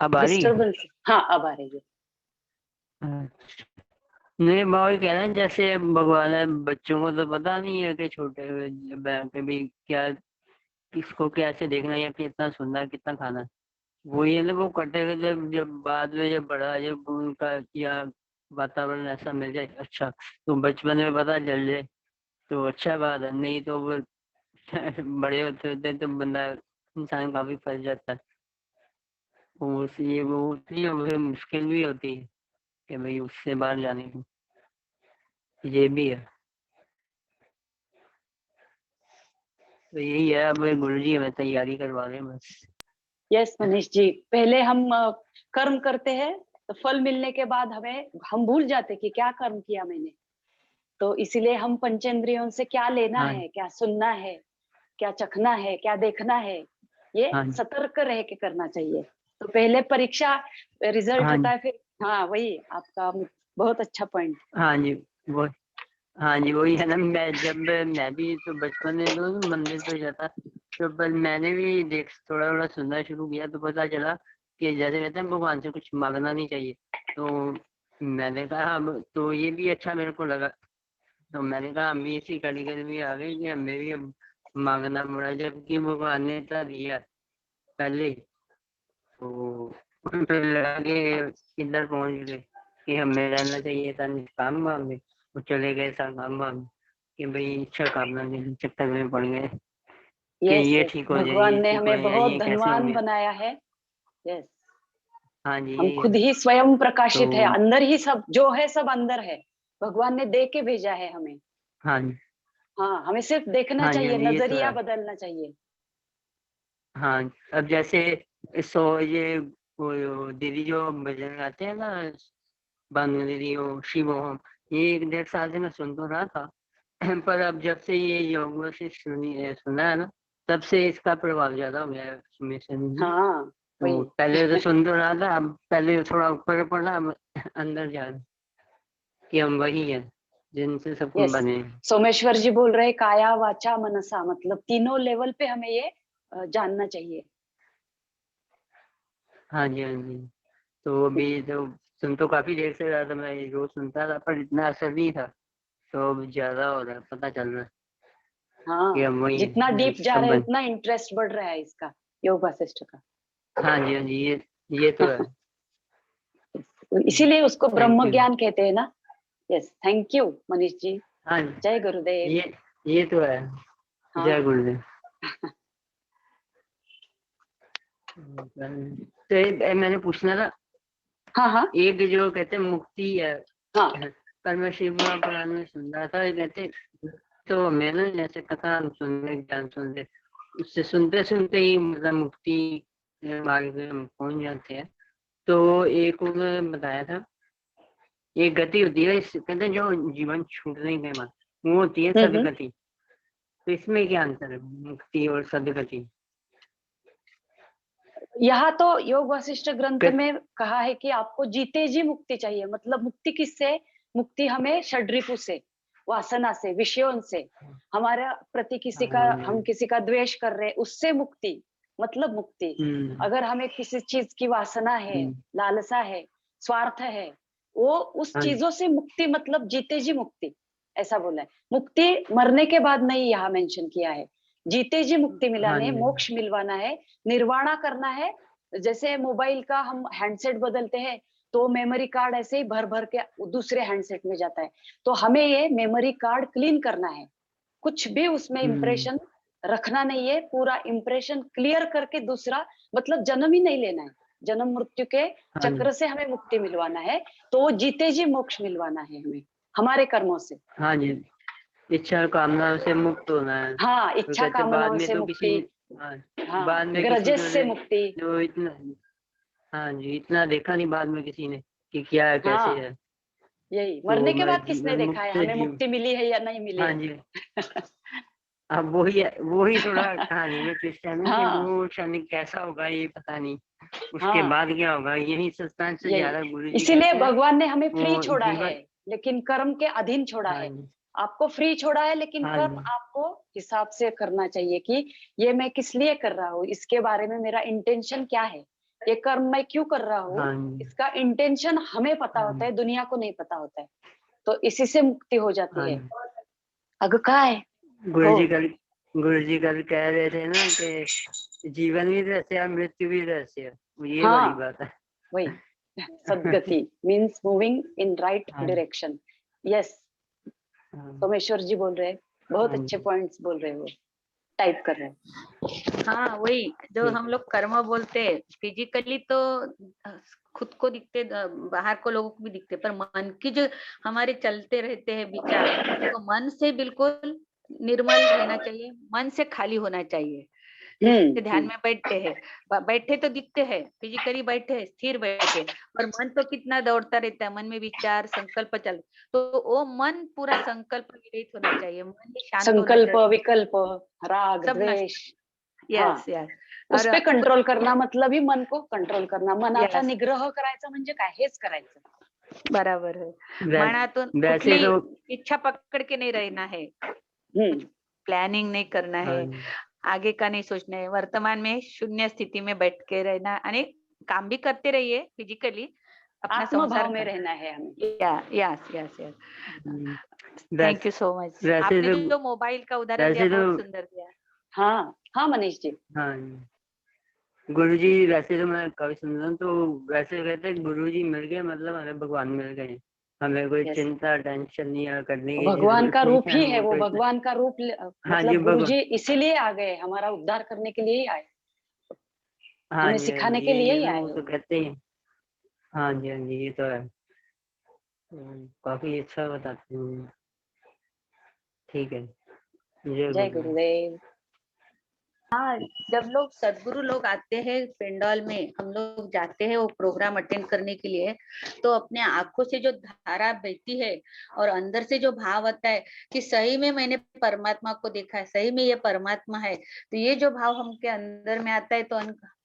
G: अब आ रही है?
D: डिस्टर्बेंस, हाँ अब आ रही है।
G: नहीं, मैं वही कह रहा हूँ, जैसे भगवान है, बच्चों को तो पता नहीं है कि छोटे भी क्या किसको कैसे देखना है, या कितना सुनना है, कितना खाना है। वो ये ना वो करते हुए जब बाद में जब बड़ा, जब उनका या वातावरण ऐसा मिल जाए अच्छा, तो बचपन में पता चल जाए तो अच्छा बात है। नहीं तो वो बड़े होते होते तो बंदा, इंसान काफी फंस जाता है। ये वो होती है, वो मुश्किल भी होती है कि भाई उससे बाहर जाने की, ये भी है। तो यही है, अब गुरु जी हमें तैयारी करवा रहे हैं बस।
D: यस मनीष जी, पहले हम कर्म करते हैं तो फल मिलने के बाद हम भूल जाते कि क्या कर्म किया मैंने। तो इसीलिए हम पंचेंद्रियों से क्या लेना
G: हाँ
D: है, क्या सुनना है, क्या चखना है, क्या देखना है, ये
G: हाँ
D: सतर्क रह के करना चाहिए। तो पहले परीक्षा रिजल्ट
G: हाँ
D: होता है, फिर हाँ वही आपका बहुत अच्छा पॉइंट।
G: हाँ जी, वो हाँ जी वही है ना। मैं भी तो बचपन में तो मंदिर पे जाता, तो पर मैंने भी थोड़ा थोड़ा सुनना शुरू किया, तो पता चला कि जैसे कहते हैं भगवान से कुछ मांगना नहीं चाहिए। तो मैंने कहा अब तो ये भी अच्छा मेरे को लगा। तो मैंने कहा हम भी इसी कड़ी में आ गए कि हमें भी अब मांगना पड़ा, जबकि भगवान ने इतना दिया पहले। तो फिर लगा कि इधर पहुंच गए कि हमें रहना चाहिए था निष्काम भाव में, वो चले गए सकाम भाव में कि भाई इच्छा कामना के चक्कर में पड़ गए कि
D: यस
G: ये
D: यस,
G: ठीक हो जाए,
D: भगवान
G: ये
D: ने
G: ठीक हो
D: हमें
G: जाए,
D: बहुत
G: ये कैसे हो
D: धनवान
G: गया।
D: बनाया है। यस,
G: हाँ जी
D: हम
G: यही
D: खुद
G: है।
D: ही स्वयं प्रकाशित है,
G: तो
D: अंदर ही सब जो है सब अंदर है। भगवान ने दे के भेजा है हमें।
G: हाँ जी
D: हाँ, हमें सिर्फ देखना
G: हाँ जी
D: चाहिए,
G: हाँ जी, ये तो
D: नजरिया
G: है।
D: बदलना चाहिए।
G: हाँ, अब जैसे ये वो दीदी जो भजन गाते हैं ना, बानु दीदी हो, शिव हो, ये 1-1.5 साल से मैं सुन तो रहा था। पर अब जब से ये योग से सुना है ना, तब से इसका प्रभाव ज्यादा हो गया है उसमें से।
D: हाँ
G: तो
D: वही।
G: पहले तो सुन तो रहा था, अब पहले थोड़ा ऊपर पड़ा, अब अंदर जा रहा कि हम वही हैं जिनसे सब कुछ
D: यस,
G: बने हैं।
D: सोमेश्वर जी बोल रहे काया वाचा मनसा, मतलब तीनों लेवल पे हमें ये जानना चाहिए।
G: हाँ जी हाँ जी। तो अभी तो सुन तो काफी देर से रहा था, मैं रोज सुनता था पर इतना असर नहीं था। तो अब ज्यादा हो रहा है, पता चल रहा है कि
D: हाँ,
G: हम वही
D: जितना डीप जा रहे हैं
G: संबंध।
D: उतना इंटरेस्ट बढ़ रहा है इसका, योग वासिष्ठ का।
G: हाँ जी, हाँ जी, ये तो है।
D: इसीलिए उसको
G: थैंक
D: ब्रह्म
G: यू।
D: ज्ञान कहते हैं ना। Yes, thank you Manish ji.
G: हाँ जी,
D: जय गुरुदेव।
G: ये तो है।
D: हाँ
G: जय गुरुदेव। तो मैंने पूछना था,
D: हाँ हाँ
G: एक जो कहते हैं मुक्ति है,
D: हाँ।
G: कल मैं शिव पुराण में सुन रहा था, ये कहते तो मैंने जैसे कथा सुनने ज्ञान सुनते, उससे सुनते सुनते ही मतलब मुक्ति मार्ग में हम पहुंच जाते हैं। तो एक उन्होंने बताया था, एक गति होती है कहते हैं जो जीवन छूटने के बाद, वो होती है
D: हम्म।
G: सदगति। तो इसमें क्या अंतर है मुक्ति और सदगति?
D: यहाँ तो योग वशिष्ठ ग्रंथ में कहा है कि आपको जीते जी मुक्ति चाहिए। मतलब मुक्ति किससे? मुक्ति हमें षड्रिपु से, वासना से, विषयों से, हमारा प्रति किसी का, हम किसी का द्वेष कर रहे उससे मुक्ति, मतलब मुक्ति। अगर हमें किसी चीज की वासना है, लालसा है, स्वार्थ है, वो उस चीजों से मुक्ति, मतलब जीते जी मुक्ति, ऐसा बोला है। मुक्ति मरने के बाद नहीं यहाँ मेंशन किया है। जीते जी मुक्ति मिलाने है, मोक्ष मिलवाना है, निर्वाणा करना है। जैसे मोबाइल का हम हैंडसेट बदलते हैं तो मेमोरी कार्ड ऐसे ही भर भर के दूसरे हैंडसेट में जाता है। तो हमें ये मेमोरी कार्ड क्लीन करना है, कुछ भी उसमें इंप्रेशन रखना नहीं है, पूरा इंप्रेशन क्लियर करके दूसरा, मतलब जन्म ही नहीं लेना है। जन्म मृत्यु के चक्र से हमें मुक्ति मिलवाना है। तो वो जीते जी मोक्ष मिलवाना है हमें, हमारे कर्मों से।
G: हाँ जी, इच्छा कामना से मुक्त होना है।
D: हाँ,
G: तो
D: इच्छा
G: कहते बाद
D: कामनाओं
G: में
D: से
G: तो
D: मुक्ति।
G: किसी
D: हाँ,
G: बाद में किसी
D: ग्रजेस
G: को
D: से मुक्ति।
G: जो इतना, हाँ जी, इतना देखा नहीं बाद में किसी ने कि क्या है कैसे
D: हाँ,
G: है।
D: यही
G: तो
D: मरने के
G: मैं
D: बाद किसने देखा है
G: मुक्त
D: हमें
G: जीव,
D: मुक्ति मिली है या नहीं मिली
G: हाँ
D: है?
G: जी। अब वही थोड़ा कहानी में ट्विस्ट है ना कि
D: हाँ
G: वो क्षण कैसा होगा ये पता नहीं, उसके
D: हाँ,
G: बाद क्या होगा यही सस्पेंस ज्यादा
D: यही
G: गुरु जी
D: इसीलिए
G: कहते हैं।
D: भगवान ने हमें फ्री
G: वो
D: छोड़ा है,
G: जीवन,
D: लेकिन कर्म के अधीन छोड़ा
G: हाँ
D: है।
G: जी,
D: आपको फ्री छोड़ा है, लेकिन
G: हाँ
D: कर्म
G: जी,
D: आपको हिसाब से करना चाहिए कि ये मैं किस लिए कर रहा हूँ, इसके बारे में मेरा इंटेंशन क्या है, ये कर्म मैं क्यों कर रहा हूँ,
G: हाँ जी,
D: इसका इंटेंशन हमें पता
G: हाँ
D: होता
G: जी,
D: है, दुनिया को नहीं पता होता है। तो इसी से मुक्ति हो जाती
G: हाँ
D: है।
G: जी।
D: अग का है
G: गुरु
D: हो
G: जी कल कह रहे थे ना कि जीवन भी रहस्य है, मृत्यु भी रहस्य है, ये बड़ी
D: हाँ,
G: बात है।
D: वही सदगति मीन्स मूविंग इन राइट
G: हाँ
D: डायरेक्शन। यस,
G: हाँ
D: सोमेश्वर जी बोल रहे हैं, बहुत
G: हाँ
D: अच्छे
G: जी,
D: पॉइंट्स बोल रहे हैं, वो टाइप कर रहे हैं।
A: हाँ वही जो
G: ठीक
A: हम
G: है।
A: लोग कर्म बोलते हैं, फिजिकली तो खुद को दिखते, बाहर को लोगों को भी दिखते, पर मन की जो हमारे चलते रहते हैं विचार, तो मन से बिल्कुल निर्मल रहना चाहिए, मन से खाली होना चाहिए। जैसे ध्यान में बैठते हैं, बैठे तो दिखते हैं, फिजिकली बैठे हैं, स्थिर बैठे, पर मन तो कितना दौड़ता रहता है, मन में विचार संकल्प चल, तो वो मन पूरा संकल्प विरहित होना चाहिए, मन ही शांत होना
D: संकल्प,
A: चाहिए,
D: विकल्प, राग,
A: सब नष्ट।
D: द्वेष, हाँ,
A: यस यस।
D: उस
A: और
D: पे
A: कुछ
D: कंट्रोल करना मतलब ही मन को कंट्रोल करना। मनाचा
A: यस,
D: निग्रह करायचा म्हणजे काय, हेच करायचं।
A: बराबर है। मनातून
G: वैसे
A: कुठली
G: तो
A: इच्छा पकड़ के नहीं रहना है, कुछ
D: हम्म,
A: प्लानिंग नहीं करना
G: हाँ
A: है,
G: जी,
A: आगे का नहीं सोचना है, वर्तमान में शून्य स्थिति में बैठ के रहना, आणि काम भी करते रहिए फिजिकली, अपना संसार
D: आत्मभाव में
A: कर।
D: रहना है हमें।
A: Yes yes yes.
G: Hmm,
A: thank
G: वैसे
A: यू सो मच।
G: वैसे
A: आपने
G: तो
A: जो मोबाइल का उदाहरण दिया
G: वैसे तो
A: बहुत सुंदर दिया।
D: हाँ हाँ मनीष जी।
G: हाँ जी, गुरु जी वैसे तो मैं कभी सुनता हूँ तो वैसे कहते हैं गुरु जी मिल गए मतलब हमें भगवान मिल गए, हमें कोई
D: यस,
G: चिंता टेंशन नहीं है, करने की
D: भगवान
G: जरूरत
D: का
G: नहीं
D: रूप
G: है,
D: ही है
G: वो
D: वो,
G: तो इतना।
D: भगवान का रूप
G: हाँ जी
D: मतलब
G: भगवान,
D: गुरुजी इसीलिए आ गए, हमारा उद्धार करने के लिए ही आए,
G: हाँ
D: हमें
G: जी, हाँ
D: सिखाने
G: जी,
D: के
G: यही
D: लिए
G: है
D: ही
G: ना,
D: आए
G: वो तो
D: हो।
G: कहते हैं। हाँ जी, हाँ जी, ये तो है। काफी अच्छा बताते हैं। ठीक है, जय
D: जय
G: गुरु।
D: गुरुदेव।
A: हाँ, जब लोग सदगुरु लोग आते हैं पेंडॉल में, हम लोग जाते हैं वो प्रोग्राम अटेंड करने के लिए, तो अपने आंखों से जो धारा बहती है और अंदर से जो भाव आता है कि सही में मैंने परमात्मा को देखा है, सही में ये परमात्मा है, तो ये जो भाव हमके अंदर में आता है, तो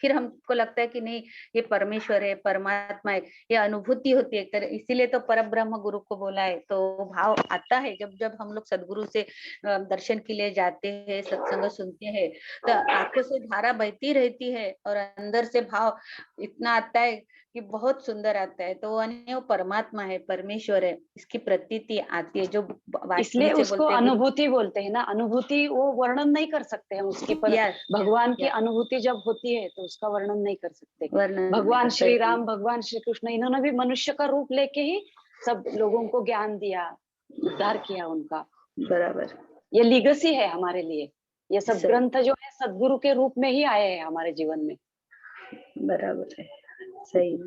A: फिर हमको लगता है कि नहीं ये परमेश्वर है, परमात्मा है, ये अनुभूति होती है एक तरह, इसीलिए तो परब्रह्म गुरु को बोला है। तो भाव आता है जब जब हम लोग सदगुरु से दर्शन के लिए जाते हैं, सत्संग सुनते हैं, तो आंखों से धारा बहती रहती है और अंदर से भाव इतना आता है कि बहुत सुंदर आता है। तो वो परमात्मा है, परमेश्वर है, इसकी प्रतीति आती है जो
D: इसलिए
A: वास्तविक से
D: उसको
A: बोलते हैं गुरु।
D: अनुभूति बोलते हैं ना, अनुभूति वो वर्णन नहीं कर सकते हम उसकी, पर
A: Yes,
D: भगवान की
A: yes.
D: अनुभूति जब होती है तो उसका वर्णन नहीं कर सकते।
A: वर्णन नहीं
D: भगवान
A: कर
D: श्री
A: सकते।
D: राम, भगवान श्री कृष्ण, इन्होंने भी मनुष्य का रूप लेके ही सब लोगों को ज्ञान दिया, उद्धार किया उनका।
A: बराबर,
D: ये लीगेसी है हमारे लिए। ये सब
A: सही।
D: ग्रंथ जो है सदगुरु के रूप में ही आए हैं हमारे जीवन में।
A: बराबर है, सही।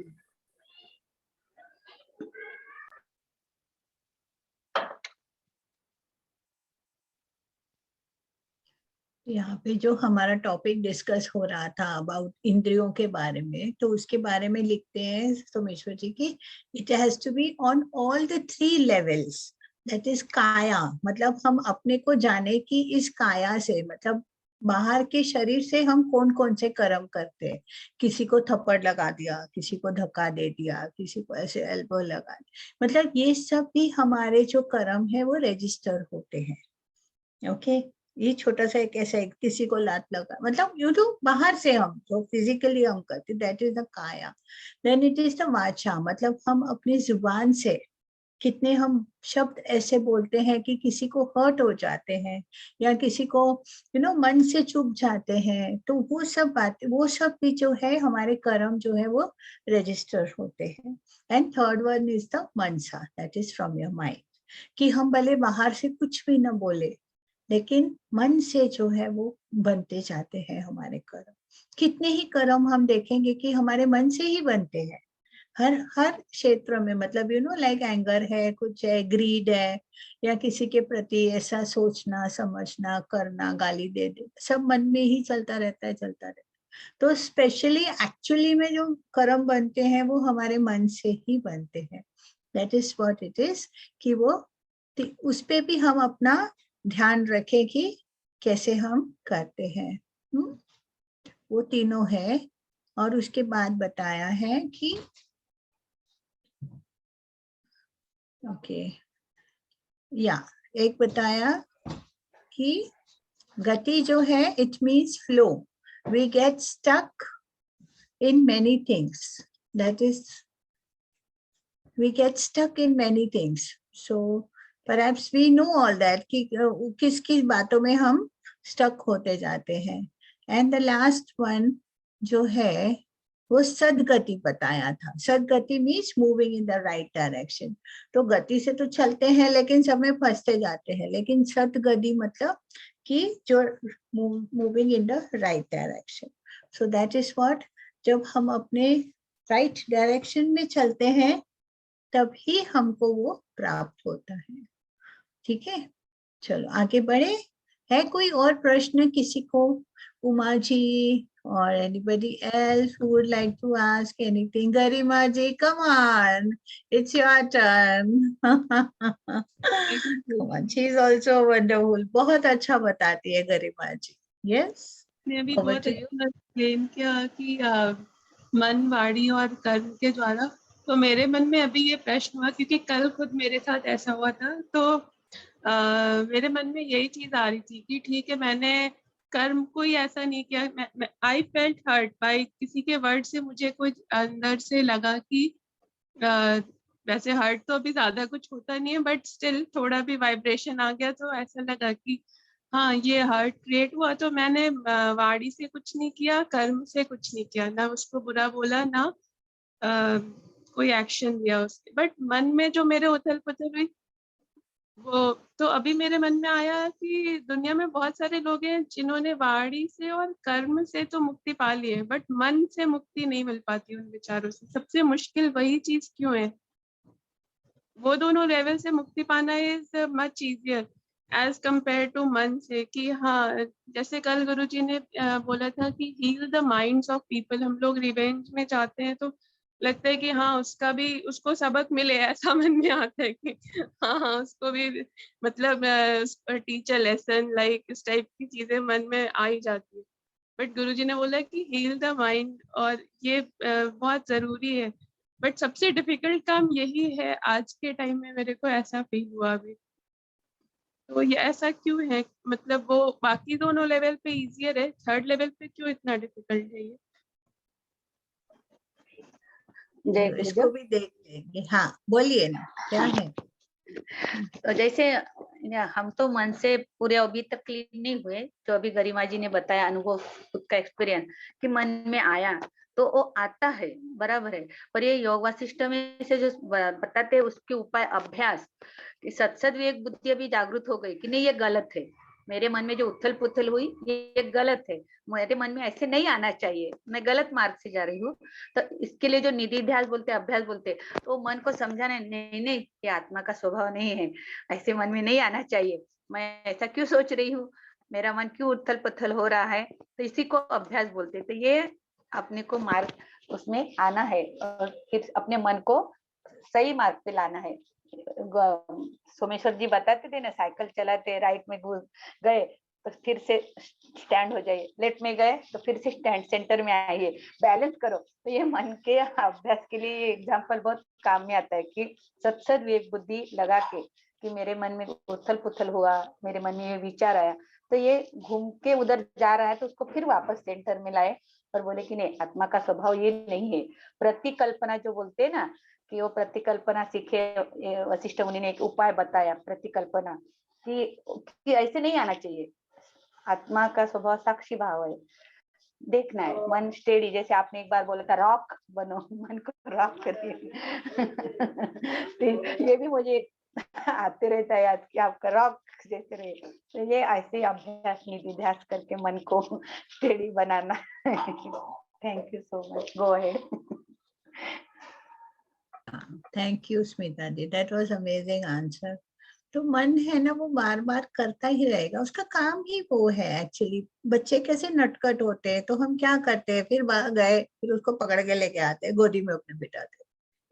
B: यहाँ पे जो हमारा टॉपिक डिस्कस हो रहा था अबाउट इंद्रियों के बारे में, तो उसके बारे में लिखते हैं सोमेश्वर जी की, it has to be on all the 3 levels, that is काया, मतलब हम अपने को जाने कि इस काया से, मतलब बाहर के शरीर से हम कौन कौन से कर्म करते हैं। किसी को थप्पड़ लगा दिया, किसी को धक्का दे दिया, किसी को ऐसे एल्बो लगा दिया, मतलब ये सब भी हमारे जो कर्म है वो रजिस्टर होते हैं। ओके, ये छोटा सा एक ऐसा किसी को लात लगा, मतलब यू नो बाहर से हम जो फिजिकली हम करते, दैट इज द काया। देन इट इज द वाचा, मतलब हम अपनी जुबान से कितने हम शब्द ऐसे बोलते हैं कि किसी को हर्ट हो जाते हैं या किसी को मन से चुभ जाते हैं, तो वो सब बातें, वो सब भी जो है हमारे कर्म जो है वो रजिस्टर होते हैं। And third one is the Mansa, that is from your mind, कि हम भले बाहर से कुछ भी ना बोले लेकिन मन से जो है वो बनते जाते हैं हमारे कर्म। कितने ही कर्म हम देखेंगे कि हमारे मन से ही बनते हैं, हर क्षेत्र में, मतलब लाइक एंगर है, कुछ है, ग्रीड है, या किसी के प्रति ऐसा सोचना, समझना, करना, गाली दे दे, सब मन में ही चलता रहता है। तो स्पेशली एक्चुअली में जो कर्म बनते हैं वो हमारे मन से ही बनते हैं। That is what it is, कि वो उस पे भी हम अपना ध्यान रखें कि कैसे हम करते हैं। वो तीनों है। और उसके बाद बताया है कि या एक बताया कि गति जो है it means flow, we get stuck in many things, that is we get stuck in many things, so perhaps we know all that कि किस किस बातों में हम stuck होते जाते हैं। and the last one जो है वो सदगति बताया था। सदगति means moving in the right direction. तो गति से तो चलते हैं लेकिन सब में फंसते जाते हैं, लेकिन सदगति मतलब कि जो moving in the right direction. So that is what, जब हम अपने राइट डायरेक्शन में चलते हैं तभी हमको वो प्राप्त होता है। ठीक है, चलो आगे बढ़े। है कोई और प्रश्न किसी को? उमा जी और anybody else who would like to ask anything? Garima ji, come on, it's your turn. Come on, she is also wonderful. बहुत अच्छा बताती है गरिमा जी। Yes.
H: मैं अभी
B: Over
H: बहुत
B: to you.
H: एक्सप्लेन किया कि मन, वाणी और कर्म के द्वारा, तो मेरे मन में अभी ये प्रश्न हुआ क्योंकि कल खुद मेरे साथ ऐसा हुआ था। तो मेरे मन में यही चीज आ रही थी कि ठीक है, मैंने कर्म कोई ऐसा नहीं किया, आई फेल्ट हर्ट बाय किसी के वर्ड से, मुझे कुछ अंदर से लगा कि वैसे हर्ट तो अभी ज्यादा कुछ होता नहीं है, बट स्टिल थोड़ा भी वाइब्रेशन आ गया तो ऐसा लगा कि हाँ ये हर्ट क्रिएट हुआ। तो मैंने वाणी से कुछ नहीं किया, कर्म से कुछ नहीं किया, ना उसको बुरा बोला, ना कोई एक्शन लिया उसके, बट मन में जो मेरे उथल पुथल हुई वो, तो अभी मेरे मन में आया कि दुनिया में बहुत सारे लोग हैं जिन्होंने वाणी से और कर्म से तो मुक्ति पा ली है, बट मन से मुक्ति नहीं मिल पाती उन विचारों से। सबसे मुश्किल वही चीज क्यों है? वो दोनों लेवल से मुक्ति पाना is much easier as compare to मन से। कि हाँ, जैसे कल गुरुजी ने बोला था कि heal the minds of people. हम लोग रिवेंज में जाते हैं तो लगता है कि हाँ उसका भी, उसको सबक मिले, ऐसा मन में आता है कि हाँ उसको भी मतलब टीचर लेसन लाइक इस टाइप की चीजें मन में आ ही जाती है। बट गुरुजी ने बोला कि हील द माइंड, और ये बहुत जरूरी है। बट सबसे डिफिकल्ट काम यही है आज के टाइम में, मेरे को ऐसा फील हुआ अभी। तो ये ऐसा क्यों है, मतलब वो बाकी दोनों लेवल पे इजियर है, थर्ड लेवल पे क्यों इतना डिफिकल्ट है ये?
A: जय
B: इसको
A: गुरुदेव।
B: भी देख लेंगे। हाँ बोलिए ना, क्या है?
A: तो जैसे हम तो मन से पूरे अभी तक क्लीन नहीं हुए, जो अभी गरिमा जी ने बताया अनुभव, खुद का एक्सपीरियंस कि मन में आया, तो वो आता है, बराबर है। पर ये योग वासिष्ठ में से जो बताते हैं उसके उपाय अभ्यास, कि सत्सद विवेक बुद्धि अभी जागृत हो गई कि नहीं ये गलत है, मेरे मन में जो उथल पुथल हुई ये गलत है, मेरे मन में ऐसे नहीं आना चाहिए, मैं गलत मार्ग से जा रही हूँ। तो इसके लिए जो निधि ध्यास बोलते, अभ्यास बोलते, तो मन को समझाना, नहीं नहीं ये आत्मा का स्वभाव नहीं है, ऐसे मन में नहीं आना चाहिए, मैं ऐसा क्यों सोच रही हूँ, मेरा मन क्यों उथल पुथल हो रहा है, तो इसी को अभ्यास बोलते। तो ये अपने को मार्ग उसमें आना है और फिर अपने मन को सही मार्ग पे लाना है। सोमेश्वर जी बताते थे ना, साइकिल चलाते राइट में घुस गए तो फिर से स्टैंड हो जाइए, लेफ्ट में गए तो फिर से स्टैंड सेंटर में आइए, बैलेंस करो। तो ये मन के अभ्यास के लिए ये एग्जाम्पल बहुत काम में आता है कि सत्सद विवेक बुद्धि लगा के, कि मेरे मन में उथल पुथल हुआ, मेरे मन में ये विचार आया, तो ये घूम के उधर जा रहा है, तो उसको फिर वापस सेंटर में लाए और बोले कि नहीं, आत्मा का स्वभाव ये नहीं है। प्रतिकल्पना जो बोलते हैं ना, कि वो प्रतिकल्पना सीखे, वशिष्ठ मुनि ने एक उपाय बताया प्रतिकल्पना, कि ऐसे नहीं आना चाहिए, आत्मा का स्वभाव साक्षी भाव है, देखना है, मन स्टेडी, जैसे आपने एक बार बोला था रॉक बनो, मन को रॉक करिए। तो ये भी मुझे आते रहता है याद कि आपका रॉक जैसे रहे, तो ये ऐसे अभ्यास निधि ध्यास करके मन को स्टेडी बनाना। Thank you so much, go ahead.
B: Thank you Smita ji, that was amazing answer. तो मन है ना, वो बार बार करता ही रहेगा, उसका काम ही वो है एक्चुअली। बच्चे कैसे नटखट होते हैं, तो हम क्या करते हैं, फिर गए, फिर उसको पकड़ के लेके आते हैं, गोदी में अपने बिठाते हैं,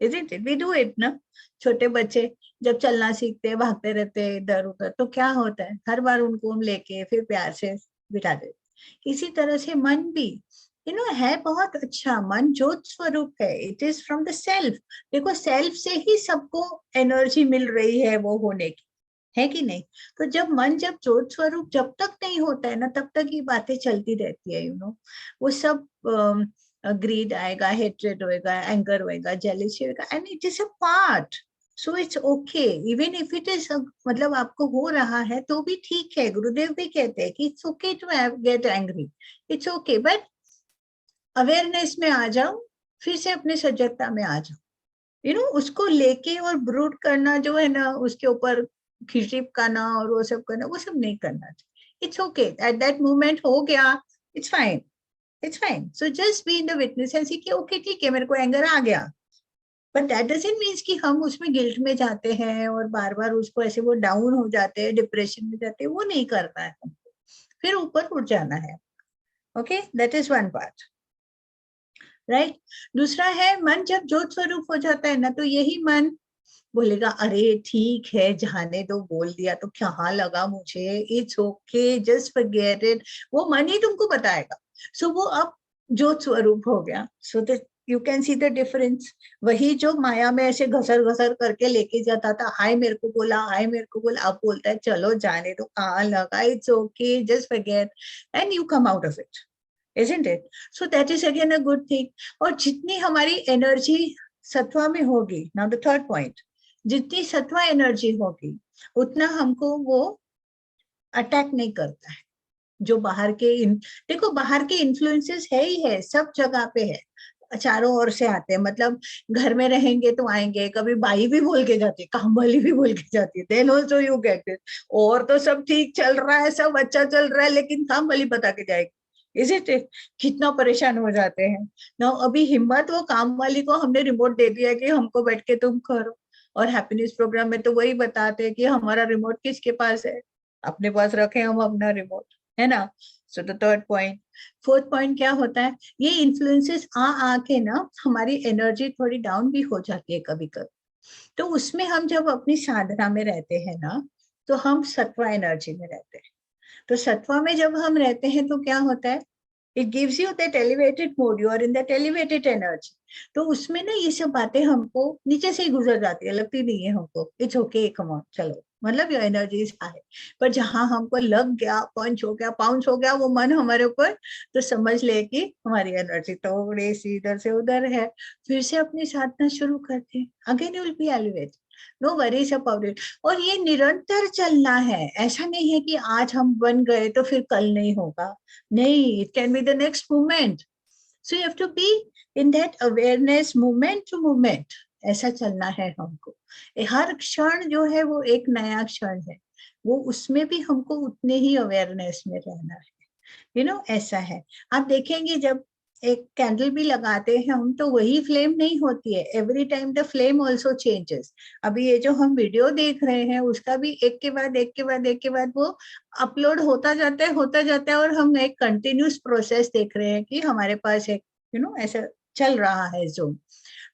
B: isn't it? We do it ना। छोटे बच्चे जब चलना सीखते हैं, भागते रहते हैं इधर उधर, तो क्या होता है, हर बार उनको हम लेके फिर प्यार से बिठा देते। इसी तरह से मन भी है बहुत अच्छा, मन ज्योत स्वरूप है, it is from the self. देखो सेल्फ से ही सबको एनर्जी मिल रही है वो होने की, है कि नहीं? तो जब मन, जब ज्योत स्वरूप जब तक नहीं होता है ना, तब तक ये बातें चलती रहती है, वो सब ग्रीड आएगा, हेट्रेड होएगा, एंगर होएगा, जेलसी होएगा, and it is a part. So it's okay, even if it is, मतलब आपको हो रहा है तो भी ठीक है। गुरुदेव भी कहते हैं कि it's okay to get angry, it's okay, but awareness में आ जाओ, फिर से अपने सजगता में आ जाओ। उसको लेके और ब्रूड करना जो है ना, उसके ऊपर खिचड़िपकाना और वो सब करना, वो सब नहीं करना चाहिए। It's okay, at that moment हो गया, it's fine, it's fine. So just be in the witness and see कि ओके ठीक है, मेरे को एंगर आ गया, बट दैट डजंट मीन्स कि हम उसमें गिल्ट में जाते हैं और बार बार उसको ऐसे वो डाउन हो जाते हैं, डिप्रेशन में जाते हैं, वो नहीं करना है हमको, फिर ऊपर उठ जाना है। Okay, that is one part, right. दूसरा है, मन जब ज्योत स्वरूप हो जाता है ना, तो यही मन बोलेगा अरे ठीक है, जाने दो, बोल दिया तो क्या लगा मुझे, it's okay, just forget it, वो मन ही तुमको बताएगा। सो वो अब ज्योत स्वरूप हो गया। So that you can see the difference. वही जो माया में ऐसे घसर घसर करके लेके जाता था, हाय मेरे को बोला, हाय मेरे को बोला, अब बोलता है चलो जाने दो, कहाँ लगा, it's okay, just forget, and you come out of it, isn't it? So that is again a good thing. और जितनी हमारी एनर्जी सत्वा में होगी, now the third point, जितनी सत्वा एनर्जी होगी उतना हमको वो अटैक नहीं करता है। जो बाहर के देखो बाहर के इन्फ्लुएंसेस है ही है, सब जगह पे है, चारों ओर से आते हैं। मतलब घर में रहेंगे तो आएंगे, कभी बाई भी बोल के जाती है, काम वाली भी बोल के जाती है, then also you get it. और तो सब ठीक चल रहा है, सब अच्छा चल रहा है, लेकिन काम वाली बता के जाएगी, इज इट? कितना परेशान हो जाते हैं ना। अभी हिम्मत, वो काम वाली को हमने रिमोट दे दिया कि हमको बैठ के तुम करो, और हैप्पीनेस प्रोग्राम में तो वही बताते हैं कि हमारा रिमोट किसके पास है, अपने पास रखे हम अपना रिमोट, है ना। So the third point. Fourth point क्या होता है, ये इन्फ्लुएंसेस आके ना हमारी एनर्जी थोड़ी डाउन भी हो जाती है कभी कभी। तो उसमें हम जब अपनी साधना में रहते हैं ना, तो हम सत्वा एनर्जी में रहते हैं। तो सत्वा में जब हम रहते हैं तो क्या होता है, It gives you that elevated mode. You are in that elevated energy. तो उसमें ना ये सब बातें हमको नीचे से ही गुजर जाती है, लगती नहीं है हमको. It's okay, come on, चलो, मतलब your energy is high. पर जहाँ हमको लग गया, पंच हो गया, पाउंस हो गया वो मन हमारे ऊपर, तो समझ ले कि हमारी एनर्जी थोड़ी सी इधर से उधर है. फिर से अपनी साधना शुरू करते हैं. Again you will be elevated. No worries about it. और ये निरंतर चलना है. ऐसा नहीं है कि आज हम बन गए तो फिर कल नहीं होगा. नहीं, it can be the next moment. So you have to be in that awareness, moment to moment. ऐसा चलना है हमको. हर क्षण जो है वो एक नया क्षण है. वो उसमें भी हमको उतने ही अवेयरनेस में रहना है. You know, ऐसा है. आप देखेंगे जब एक कैंडल भी लगाते हैं हम, तो वही फ्लेम नहीं होती है. Every time the flame also changes. अभी ये जो हम वीडियो देख रहे हैं उसका भी एक के बाद एक के बाद एक के बाद वो अपलोड होता जाता है और हम एक कंटिन्यूस प्रोसेस देख रहे हैं कि हमारे पास एक ऐसा चल रहा है जोन.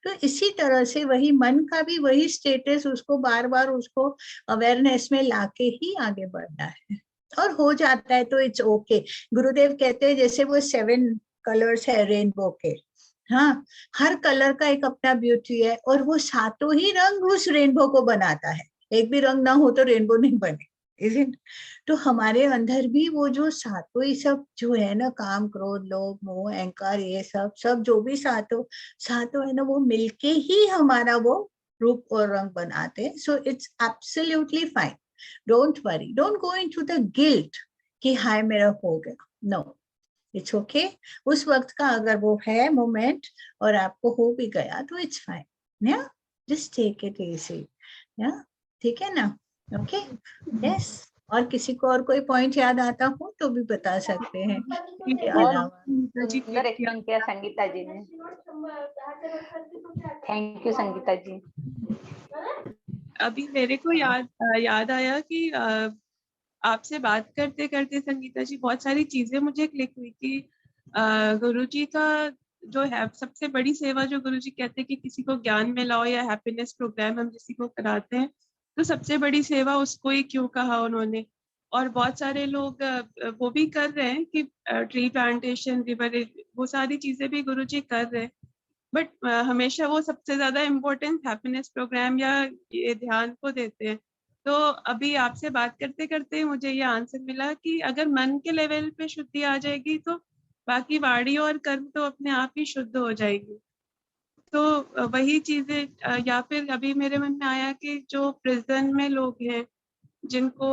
B: तो इसी तरह से वही मन का भी वही स्टेटस, उसको बार बार उसको अवेयरनेस में लाके ही आगे बढ़ना है. और हो जाता है तो इट्स ओके. गुरुदेव कहते हैं जैसे वो 7 कलर्स है रेनबो के, हाँ, हर कलर का एक अपना ब्यूटी है और वो सातों ही रंग उस रेनबो को बनाता है. एक भी रंग ना हो तो रेनबो नहीं बने, isn't? तो हमारे अंदर भी वो जो सातों ही सब जो है ना, काम, क्रोध, लोभ, मोह, अहंकार, ये सब जो भी सातों है ना, वो मिलके ही हमारा वो रूप और रंग बनाते हैं. So it's absolutely fine. Don't worry, don't go into the guilt कि हाय मेरा हो गया. No, it's okay. उस वक्त का अगर वो है मोमेंट और आपको हो भी गया तो इट्स फाइन. या जस्ट टेक इट इजी. या ठीक है ना? Okay, yes. और किसी को और कोई पॉइंट याद आता हो तो भी बता सकते हैं.
A: और सुंदर एक्सप्लेन किया संगीता जी ने. थैंक यू संगीता जी.
H: अभी मेरे को याद आया कि आपसे बात करते करते संगीता जी बहुत सारी चीजें मुझे क्लिक हुई कि गुरुजी का जो है सबसे बड़ी सेवा जो गुरुजी कहते हैं कि किसी को ज्ञान मिलाओ या हैप्पीनेस प्रोग्राम हम किसी को कराते हैं, तो सबसे बड़ी सेवा उसको ही क्यों कहा उन्होंने. और बहुत सारे लोग वो भी कर रहे हैं कि ट्री प्लांटेशन, रिवर, वो सारी चीजें भी गुरुजी कर रहे हैं. बट हमेशा वो सबसे ज्यादा इम्पोर्टेंस हैप्पीनेस प्रोग्राम या ये ध्यान को देते हैं. तो अभी आपसे बात करते करते मुझे ये आंसर मिला कि अगर मन के लेवल पे शुद्धि आ जाएगी तो बाकी वाणी और कर्म तो अपने आप ही शुद्ध हो जाएगी. तो वही चीजें, या फिर अभी मेरे मन में आया कि जो प्रिजन में लोग हैं जिनको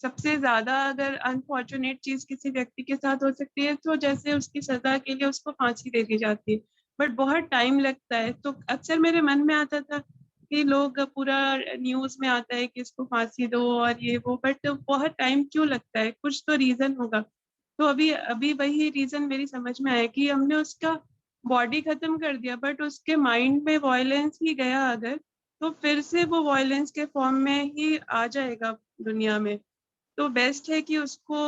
H: सबसे ज्यादा अगर अनफॉर्चुनेट चीज किसी व्यक्ति के साथ हो सकती है तो जैसे उसकी सजा के लिए उसको फांसी दे दी जाती है, बट बहुत टाइम लगता है. तो अक्सर मेरे मन में आता था कि लोग पूरा न्यूज में आता है कि इसको फांसी दो और ये वो, बट बहुत टाइम क्यों लगता है? कुछ तो रीजन होगा. तो अभी वही रीजन मेरी समझ में आया कि हमने उसका बॉडी खत्म कर दिया बट उसके माइंड में वायलेंस ही गया अगर, तो फिर से वो वायलेंस के फॉर्म में ही आ जाएगा दुनिया में. तो बेस्ट है कि उसको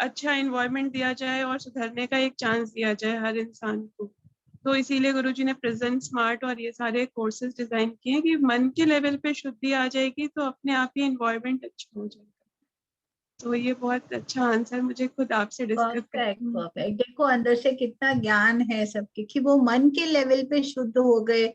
H: अच्छा एनवायरनमेंट दिया जाए और सुधरने का एक चांस दिया जाए हर इंसान को. तो इसीलिए गुरुजी ने प्रेजेंट स्मार्ट और ये सारे कोर्सेज डिजाइन किए हैं कि मन के लेवल पे शुद्धि आ जाएगी तो अपने आप ही एनवायरनमेंट अच्छा हो जाएगा. तो ये बहुत अच्छा आंसर मुझे खुद आपसे डिस्कस
B: परफेक्ट. देखो अंदर से कितना ज्ञान है सबके कि वो मन के लेवल पे शुद्ध हो गए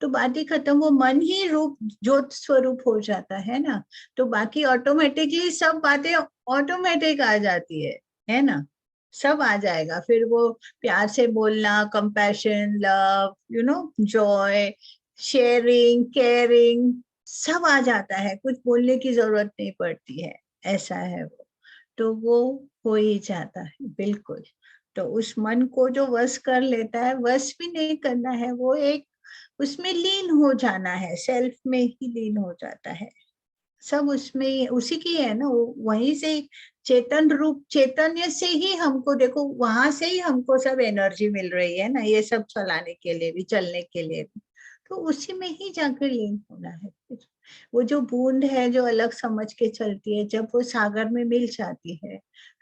B: तो बात ही खत्म. वो मन ही रूप ज्योत स्वरूप हो जाता है ना, तो बाकी ऑटोमेटिकली सब बातें ऑटोमेटिक आ जाती है ना, सब आ जाएगा. फिर वो प्यार से बोलना, compassion, love, Joy, sharing, caring, सब आ जाता है. कुछ बोलने की जरूरत नहीं पड़ती है. ऐसा है वो, तो वो हो ही जाता है बिल्कुल. तो उस मन को जो वश कर लेता है, वश भी नहीं करना है, वो एक उसमें लीन हो जाना है, सेल्फ में ही लीन हो जाता है. सब उसमें उसी की है ना, वहीं से चेतन रूप, चैतन्य से ही हमको, देखो वहां से ही हमको सब एनर्जी मिल रही है ना, ये सब चलाने के लिए भी, चलने के लिए भी. तो उसी में ही जाकर लीन होना है. वो जो बूंद है जो अलग समझ के चलती है, जब वो सागर में मिल जाती है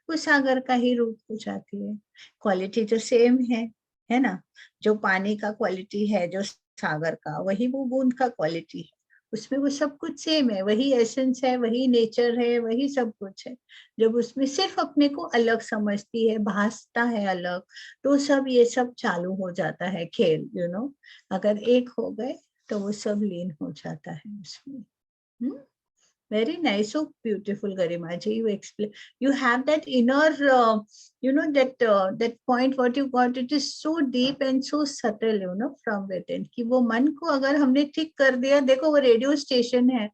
B: वो सागर का ही रूप हो जाती है. क्वालिटी तो सेम है ना. जो पानी का क्वालिटी है, जो सागर का, वही वो बूंद का क्वालिटी है. उसमें वो सब कुछ सेम है, वही एसेंस है, वही नेचर है, वही सब कुछ है। जब उसमें सिर्फ अपने को अलग समझती है, भासता है अलग, तो सब ये सब चालू हो जाता है खेल, अगर एक हो गए तो वो सब लीन हो जाता है उसमें। Very nice, so beautiful, Garima ji. You explain. You have that inner, that point. What you got, it is so deep and so subtle, from within. कि वो मन को अगर हमने ठीक कर दिया, देखो वो रेडियो स्टेशन है,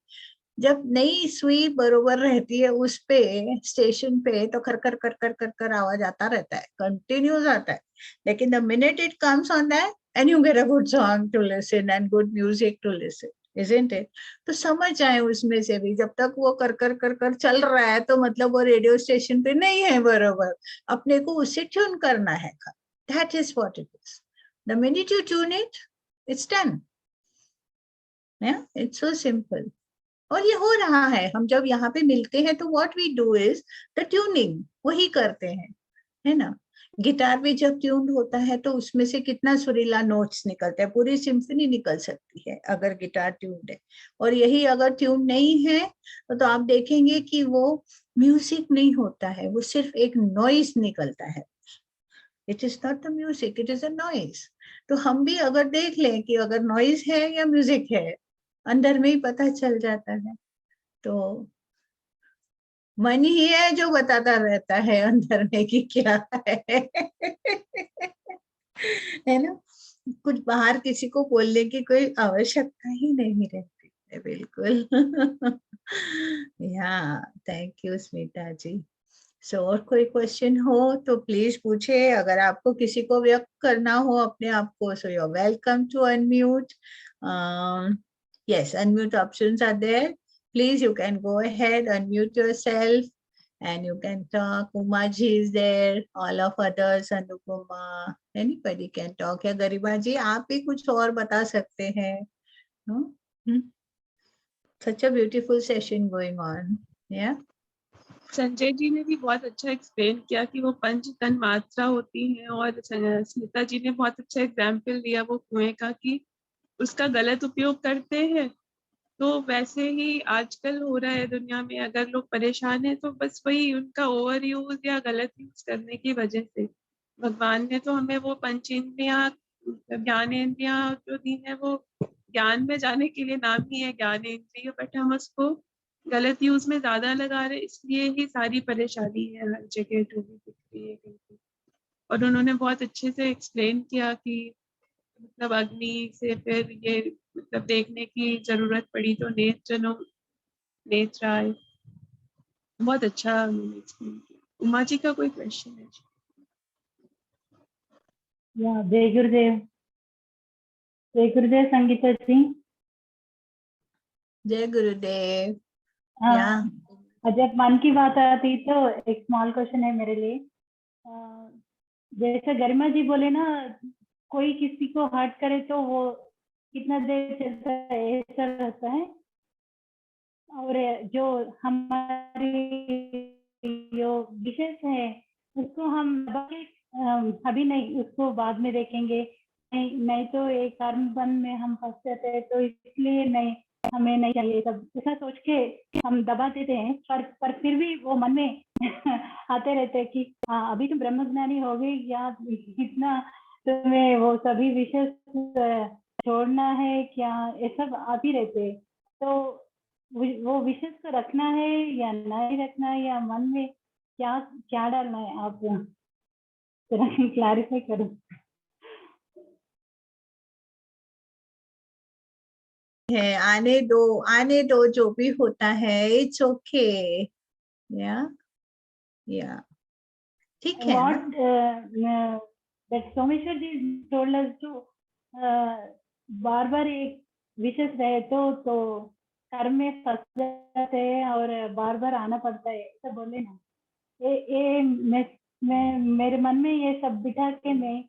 B: जब नई सुई बरोबर रहती है उस पे स्टेशन पे, तो कर कर कर कर कर कर आवाज आता रहता है, कंटिन्यूस आता है। लेकिन the minute it comes on that, and you get a good song to listen and good music to listen, isn't it? तो समझ आए उसमें से भी, जब तक वो कर कर कर कर चल रहा है तो मतलब वो रेडियो स्टेशन पे नहीं है बरोबर, अपने को उससे ट्यून करना है। That is what it is. The minute you tune it, it's done. Yeah, it's so simple. और ये हो रहा है, हम जब यहाँ पे मिलते हैं तो what we do is the tuning, वही करते हैं, है ना। गिटार भी जब ट्यून होता है तो उसमें से कितना सुरीला नोट्स निकलते हैं, पूरी सिम्फनी निकल सकती है अगर गिटार ट्यून्ड है। और यही अगर ट्यून नहीं है तो आप देखेंगे कि वो म्यूजिक नहीं होता है, वो सिर्फ एक नॉइज निकलता है। It is not the music, it is a noise. तो हम भी अगर देख लें कि अगर नॉइज है या म्यूजिक है, अंदर में ही पता चल जाता है। तो मन ही है जो बताता रहता है अंदर में कि क्या है ना। कुछ बाहर किसी को बोलने की कोई आवश्यकता ही नहीं रहती है, बिल्कुल। या थैंक यू स्मिता जी। सो और कोई क्वेश्चन हो तो प्लीज पूछे। अगर आपको किसी को व्यक्त करना हो अपने आप को, so you are welcome to unmute. Yes, unmute options are there. Please, you can go ahead, unmute yourself, and you can talk. Umaji is there. All of others, Anupama, anybody can talk. या गरिमा जी आप भी कुछ और बता सकते हैं। Such a beautiful session going on. Yeah.
H: Sanjay ji ने भी बहुत अच्छा एक्सप्लेन किया कि वो पंच तन मात्रा होती है, और स्मिता जी ने बहुत अच्छा एग्जाम्पल दिया वो कुएं का कि उसका गलत उपयोग करते हैं। तो वैसे ही आजकल हो रहा है दुनिया में, अगर लोग परेशान हैं तो बस वही उनका ओवर यूज या गलत यूज करने की वजह से। भगवान ने तो हमें वो पंचेंद्रियां, ज्ञानेंद्रियां जो दी है वो ज्ञान में जाने के लिए नाम ही है ज्ञानेंद्रिय, बट हम उसको गलत यूज में ज्यादा लगा रहे, इसलिए ही सारी परेशानी है हर जगह जो भी दिख रही है कहीं। और उन्होंने बहुत अच्छे से एक्सप्लेन किया कि मतलब अग्नि से फिर ये मतलब देखने की जरूरत पड़ी तो नेत्र आए। बहुत अच्छा उन्होंने एक्सप्लेन किया। उमा जी का कोई क्वेश्चन है?
I: जय गुरुदेव। जय गुरुदेव संगीता जी।
B: जय गुरुदेव।
I: जब मन की बात आती तो एक स्मॉल क्वेश्चन है मेरे लिए। जैसे गरिमा जी बोले ना, कोई किसी को हर्ट करे तो वो कितना देर चलता है ऐसा रहता है, और जो हमारी जो विशेष है उसको हम अभी नहीं, उसको बाद में देखेंगे। नहीं तो एक कर्म बंध में हम फंस जाते हैं, तो इसलिए नहीं, हमें नहीं चाहिए सब, ऐसा सोच के हम दबा देते हैं। पर फिर भी वो मन में आते रहते हैं कि हाँ अभी तुम ब्रह्मज्ञानी हो गई क्या, इतना तुम्हें वो सभी विशेष छोड़ना है क्या, ये सब आती रहते। तो वो विशेष को रखना है या नहीं रखना है, या मन में क्या क्या डालना है, आप क्लैरिफाई करो।
B: है आने दो जो भी होता है, इट्स ओके। या ठीक है।
I: That Someshwar ji told us to बार बार एक विशेष रहे तो कर्म में फंस जाते हैं और बार बार आना पड़ता है, ऐसा बोले ना। ये मेरे मन में ये सब बिठा के मैं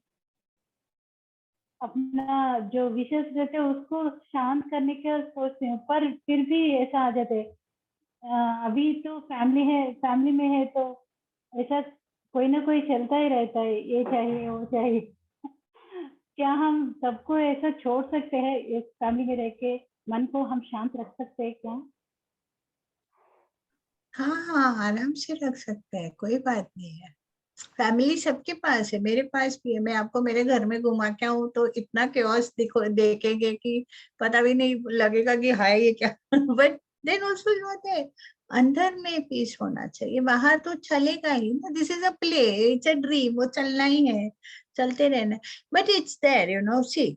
I: अपना जो विशेष रहते हैं उसको शांत करने का सोचती हूँ, पर फिर भी ऐसा आ जाते। अभी तो फैमिली में है तो ऐसा कोई ना कोई चलता ही रहता है, ये चाहिए वो चाहिए। क्या हम सबको ऐसा छोड़ सकते हैं एक फैमिली में रह के, मन को हम शांत रख सकते हैं क्या?
B: हाँ, आराम से रख सकते हैं, कोई बात नहीं है। फैमिली सबके पास है, मेरे पास भी है। मैं आपको मेरे घर में घुमा के आऊं तो इतना क्योस देखेंगे कि पता भी नहीं लगेगा कि हाय ये क्या। बट देन ऑल्सो व्हाट है, अंदर में पीस होना चाहिए, बाहर तो चलेगा ही ना। This is a play, it's a dream, वो चलना ही है, चलते रहना। But it's there, you know, see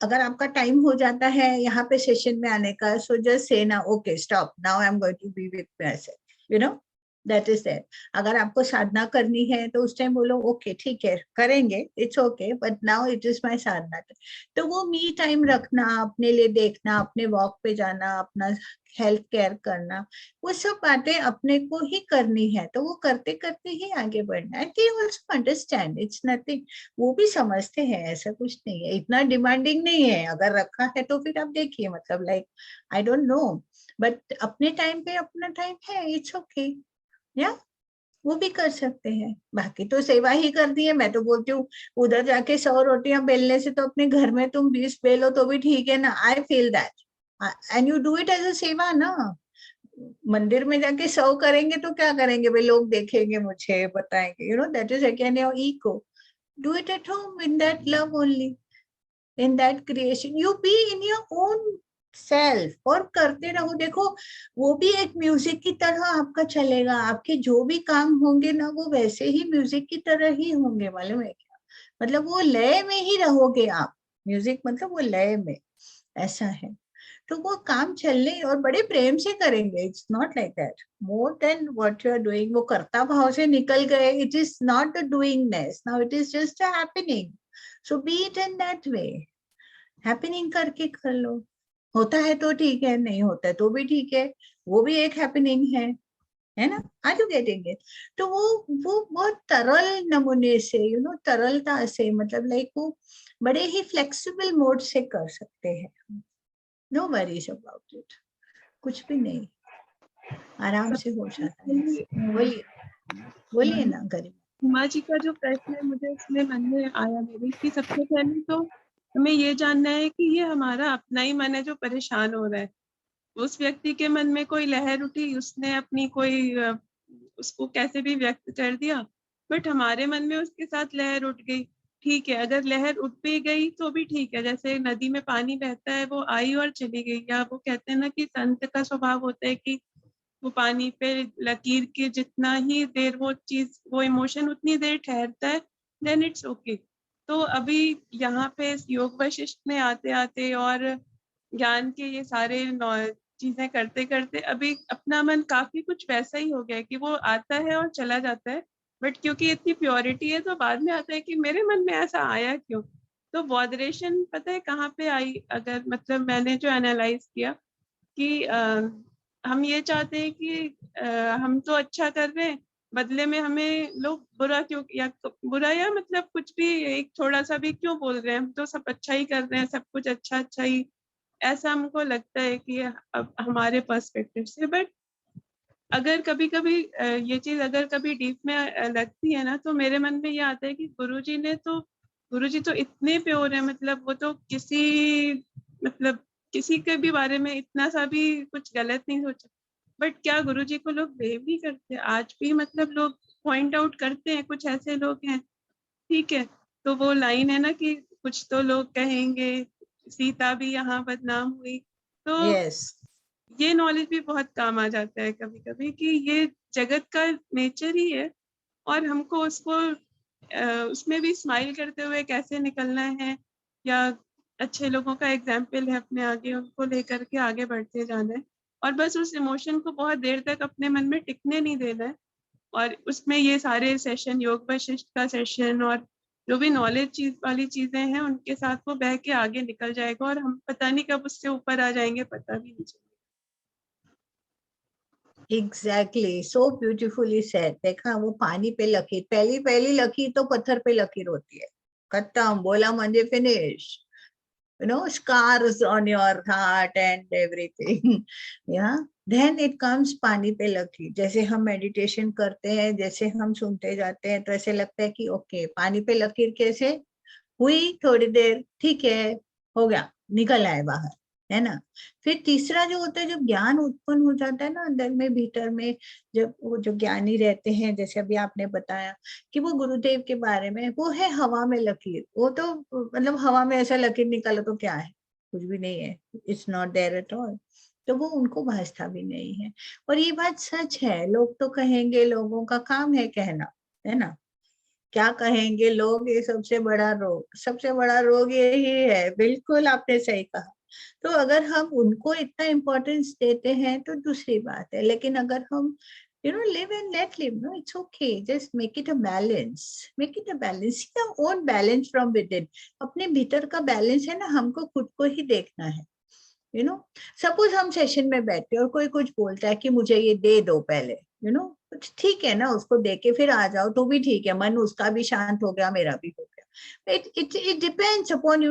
B: अगर आपका टाइम हो जाता है यहाँ पे सेशन में आने का, सो जस्ट से ना, okay stop, now I am going to be with myself, you know, that is that. अगर आपको साधना करनी है तो उस टाइम बोलो ओके ठीक है करेंगे, it's okay, but now it is my sadhana. तो वो मी टाइम रखना, अपने लिए देखना, अपने वॉक पे जाना, अपना हेल्थ केयर करना, वो सब बातें अपने को ही करनी है। तो वो करते करते ही आगे बढ़ना है। They also understand, it's nothing, वो भी समझते हैं, ऐसा कुछ नहीं है, इतना डिमांडिंग नहीं है। अगर रखा है तो फिर आप देखिए, मतलब like I don't know, but अपने टाइम पे अपना टाइम है, इट्स ओके, या वो भी कर सकते हैं। बाकी तो सेवा ही करनी है। मैं तो बोलती हूँ उधर जाके 100 रोटियां बेलने से तो अपने घर में तुम 20 बेलो तो भी ठीक है ना। I feel that and you do it as a सेवा ना। मंदिर में जाके 100 करेंगे तो क्या करेंगे भाई, लोग देखेंगे, मुझे बताएंगे, you know, that is again your ego. Do it at home in that love only, in that creation, you be in your own self और करते रहो। देखो वो भी एक म्यूजिक की तरह आपका चलेगा, आपके जो भी काम होंगे ना वो वैसे ही म्यूजिक की तरह ही होंगे, मालूम है क्या? मतलब वो लय में ही रहोगे आप, म्यूजिक मतलब वो लय में, ऐसा है। तो वो काम चलने और बड़े प्रेम से करेंगे, it's not like that more than what you are doing. वो कर्ता भाव से निकल गए, it is not the doingness, now it is just a happening. So be it in that way, happening करके कर लो। होता है तो ठीक है, नहीं होता है तो भी ठीक है, वो भी एक हैपनिंग है ना? Are you getting it? तो वो बहुत तरल नमूने से, यू नो, तरलता से, मतलब लाइक वो बड़े ही फ्लेक्सिबल मोड से कर सकते हैं। नो वरीज अबाउट इट, कुछ भी नहीं, आराम से हो जाता है। बोलिए बोलिए ना गरीब।
H: उमा जी का जो प्रश्न है मुझे इसमें मन में आया मेरे कि सबसे पहले तो हमें ये जानना है कि ये हमारा अपना ही मन है जो परेशान हो रहा है। उस व्यक्ति के मन में कोई लहर उठी, उसने अपनी कोई उसको कैसे भी व्यक्त कर दिया, बट हमारे मन में उसके साथ लहर उठ गई। ठीक है, अगर लहर उठ भी गई तो भी ठीक है, जैसे नदी में पानी बहता है, वो आई और चली गई। या वो कहते हैं ना कि संत का स्वभाव होता है कि वो पानी पे लकीर के जितना ही देर वो चीज, वो इमोशन उतनी देर ठहरता है, देन इट्स ओके। तो अभी यहाँ पे योग वशिष्ठ में आते आते और ज्ञान के ये सारे चीजें करते करते अभी अपना मन काफी कुछ वैसा ही हो गया है कि वो आता है और चला जाता है। बट क्योंकि इतनी प्योरिटी है तो बाद में आता है कि मेरे मन में ऐसा आया क्यों। तो बॉदरेशन पता है कहाँ पे आई? अगर मतलब मैंने जो एनालाइज किया कि हम ये चाहते हैं कि हम तो अच्छा कर रहे हैं, बदले में हमें लोग बुरा क्यों, या बुरा या मतलब कुछ भी एक थोड़ा सा भी क्यों बोल रहे हैं, हम तो सब अच्छा ही कर रहे हैं, सब कुछ अच्छा अच्छा ही, ऐसा हमको लगता है कि अब हमारे पर्सपेक्टिव से। बट अगर कभी कभी ये चीज अगर कभी डीप में लगती है ना, तो मेरे मन में ये आता है कि गुरुजी तो इतने प्योर है, मतलब वो तो मतलब किसी के भी बारे में इतना सा भी कुछ गलत नहीं सोचा। बट क्या गुरुजी को लोग ब्लेम नहीं करते आज भी? मतलब लोग पॉइंट आउट करते हैं, कुछ ऐसे लोग हैं, ठीक है। तो वो लाइन है ना कि कुछ तो लोग कहेंगे सीता भी यहाँ बदनाम हुई। तो
B: यस,
H: ये नॉलेज भी बहुत काम आ जाता है कभी कभी कि ये जगत का नेचर ही है, और हमको उसको उसमें भी स्माइल करते हुए कैसे निकलना है, या अच्छे लोगों का एग्जाम्पल है अपने आगे, उनको लेकर के आगे बढ़ते जाना है। और बस उस इमोशन को बहुत देर तक अपने मन में टिकने नहीं देना है। और उसमें ये सारे सेशन, योग वशिष्ठ का सेशन और जो भी नॉलेज चीज वाली चीजें हैं, उनके साथ वो बह के आगे निकल जाएगा और हम पता नहीं कब उससे ऊपर आ जाएंगे, पता भी नहीं चलेगा।
B: एग्जैक्टली, सो ब्यूटीफुली सेड। देखा, वो पानी पे लकीर, पहली पहली लकीर तो पत्थर पे लकीर होती है, खत्म, बोला मंजे finish, you know, scars on your heart and everything. yeah, then it comes पानी पे लकीर। जैसे हम मेडिटेशन करते हैं, जैसे हम सुनते जाते हैं, तो ऐसे लगता है कि ओके पानी पे लकीर कैसे हुई, थोड़ी देर ठीक है, हो गया, निकल आए बाहर, है ना। फिर तीसरा जो होता है, जब ज्ञान उत्पन्न हो जाता है ना अंदर में, भीतर में, जब वो जो ज्ञानी रहते हैं, जैसे अभी आपने बताया कि वो गुरुदेव के बारे में, वो है हवा में लकीर। वो तो मतलब हवा में ऐसा लकीर निकालो तो क्या है, कुछ भी नहीं है, it's not there at all. तो वो उनको भासता भी नहीं है। और ये बात सच है, लोग तो कहेंगे, लोगों का काम है कहना, है ना। क्या कहेंगे लोग, ये सबसे बड़ा रोग, सबसे बड़ा रोग यही है। बिल्कुल आपने सही कहा। तो अगर हम उनको इतना इम्पोर्टेंस देते हैं तो दूसरी बात है, लेकिन अगर हम live and let live, no, it's okay, just make it a balance, make it a balance, see your own balance from within। अपने भीतर का बैलेंस है ना, हमको खुद को ही देखना है। सपोज हम सेशन में बैठे और कोई कुछ बोलता है कि मुझे ये दे दो पहले, ठीक है ना, उसको दे के फिर आ जाओ तो भी ठीक है, मन उसका भी शांत हो गया, मेरा भी हो गया। it depends upon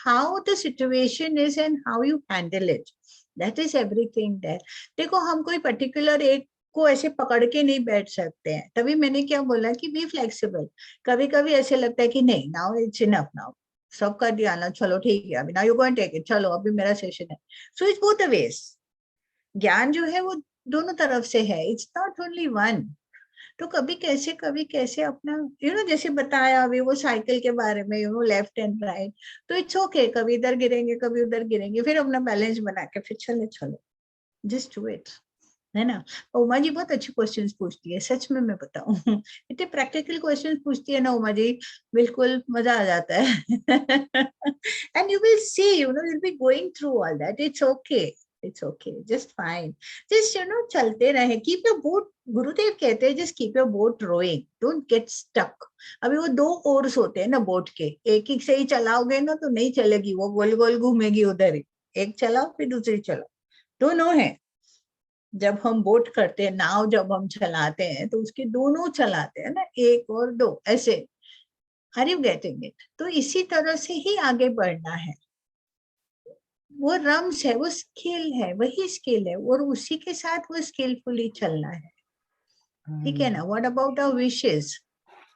B: how the situation is and how you handle it, that is everything there। देखो, हम कोई पर्टिकुलर एक को ऐसे पकड़ के नहीं बैठ सकते हैं, तभी मैंने क्या बोला कि बी फ्लेक्सिबल। कभी कभी ऐसे लगता है कि नहीं, नाउ इट्स इनफ, नाउ सब कर दिया ना, चलो ठीक है, अभी ना यू गोइंग टेक इट, चलो अभी मेरा सेशन है। So it's both the ways. ज्ञान जो है वो दोनों तरफ से है, इट्स नॉट ओनली वन। तो कभी कैसे अपना जैसे बताया अभी वो साइकिल के बारे में, लेफ्ट एंड राइट, तो इट्स ओके, कभी इधर गिरेंगे कभी उधर गिरेंगे, फिर अपना बैलेंस बना के फिर चलो जस्ट डू इट, है ना। उमा जी बहुत अच्छे क्वेश्चंस पूछती है, सच में मैं बताऊं इतने प्रैक्टिकल क्वेश्चंस पूछती है ना उमा जी, बिल्कुल मजा आ जाता है। And you will see, you'll be going through all that, it's okay, just fine, just चलते रहे, keep your boat, गुरुदेव कहते हैं just keep your boat rowing, don't get stuck। अभी वो दो ओर्स होते हैं ना बोट के, एक ही से ही चलाओगे ना तो नहीं चलेगी, वो गोल गोल घूमेगी उधर ही, एक चलाओ फिर दूसरी चलाओ, दोनों है। जब हम बोट करते हैं, नाव जब हम चलाते हैं तो उसके दोनों चलाते हैं ना, एक और दो ऐसे, आर यू गेटिंग इट। तो इसी तरह से ही आगे बढ़ना है, वो रम्स है, वो स्किल है, वही स्किल है, और उसी के साथ वो स्किलफुली चलना है, ठीक है ना। What about our wishes,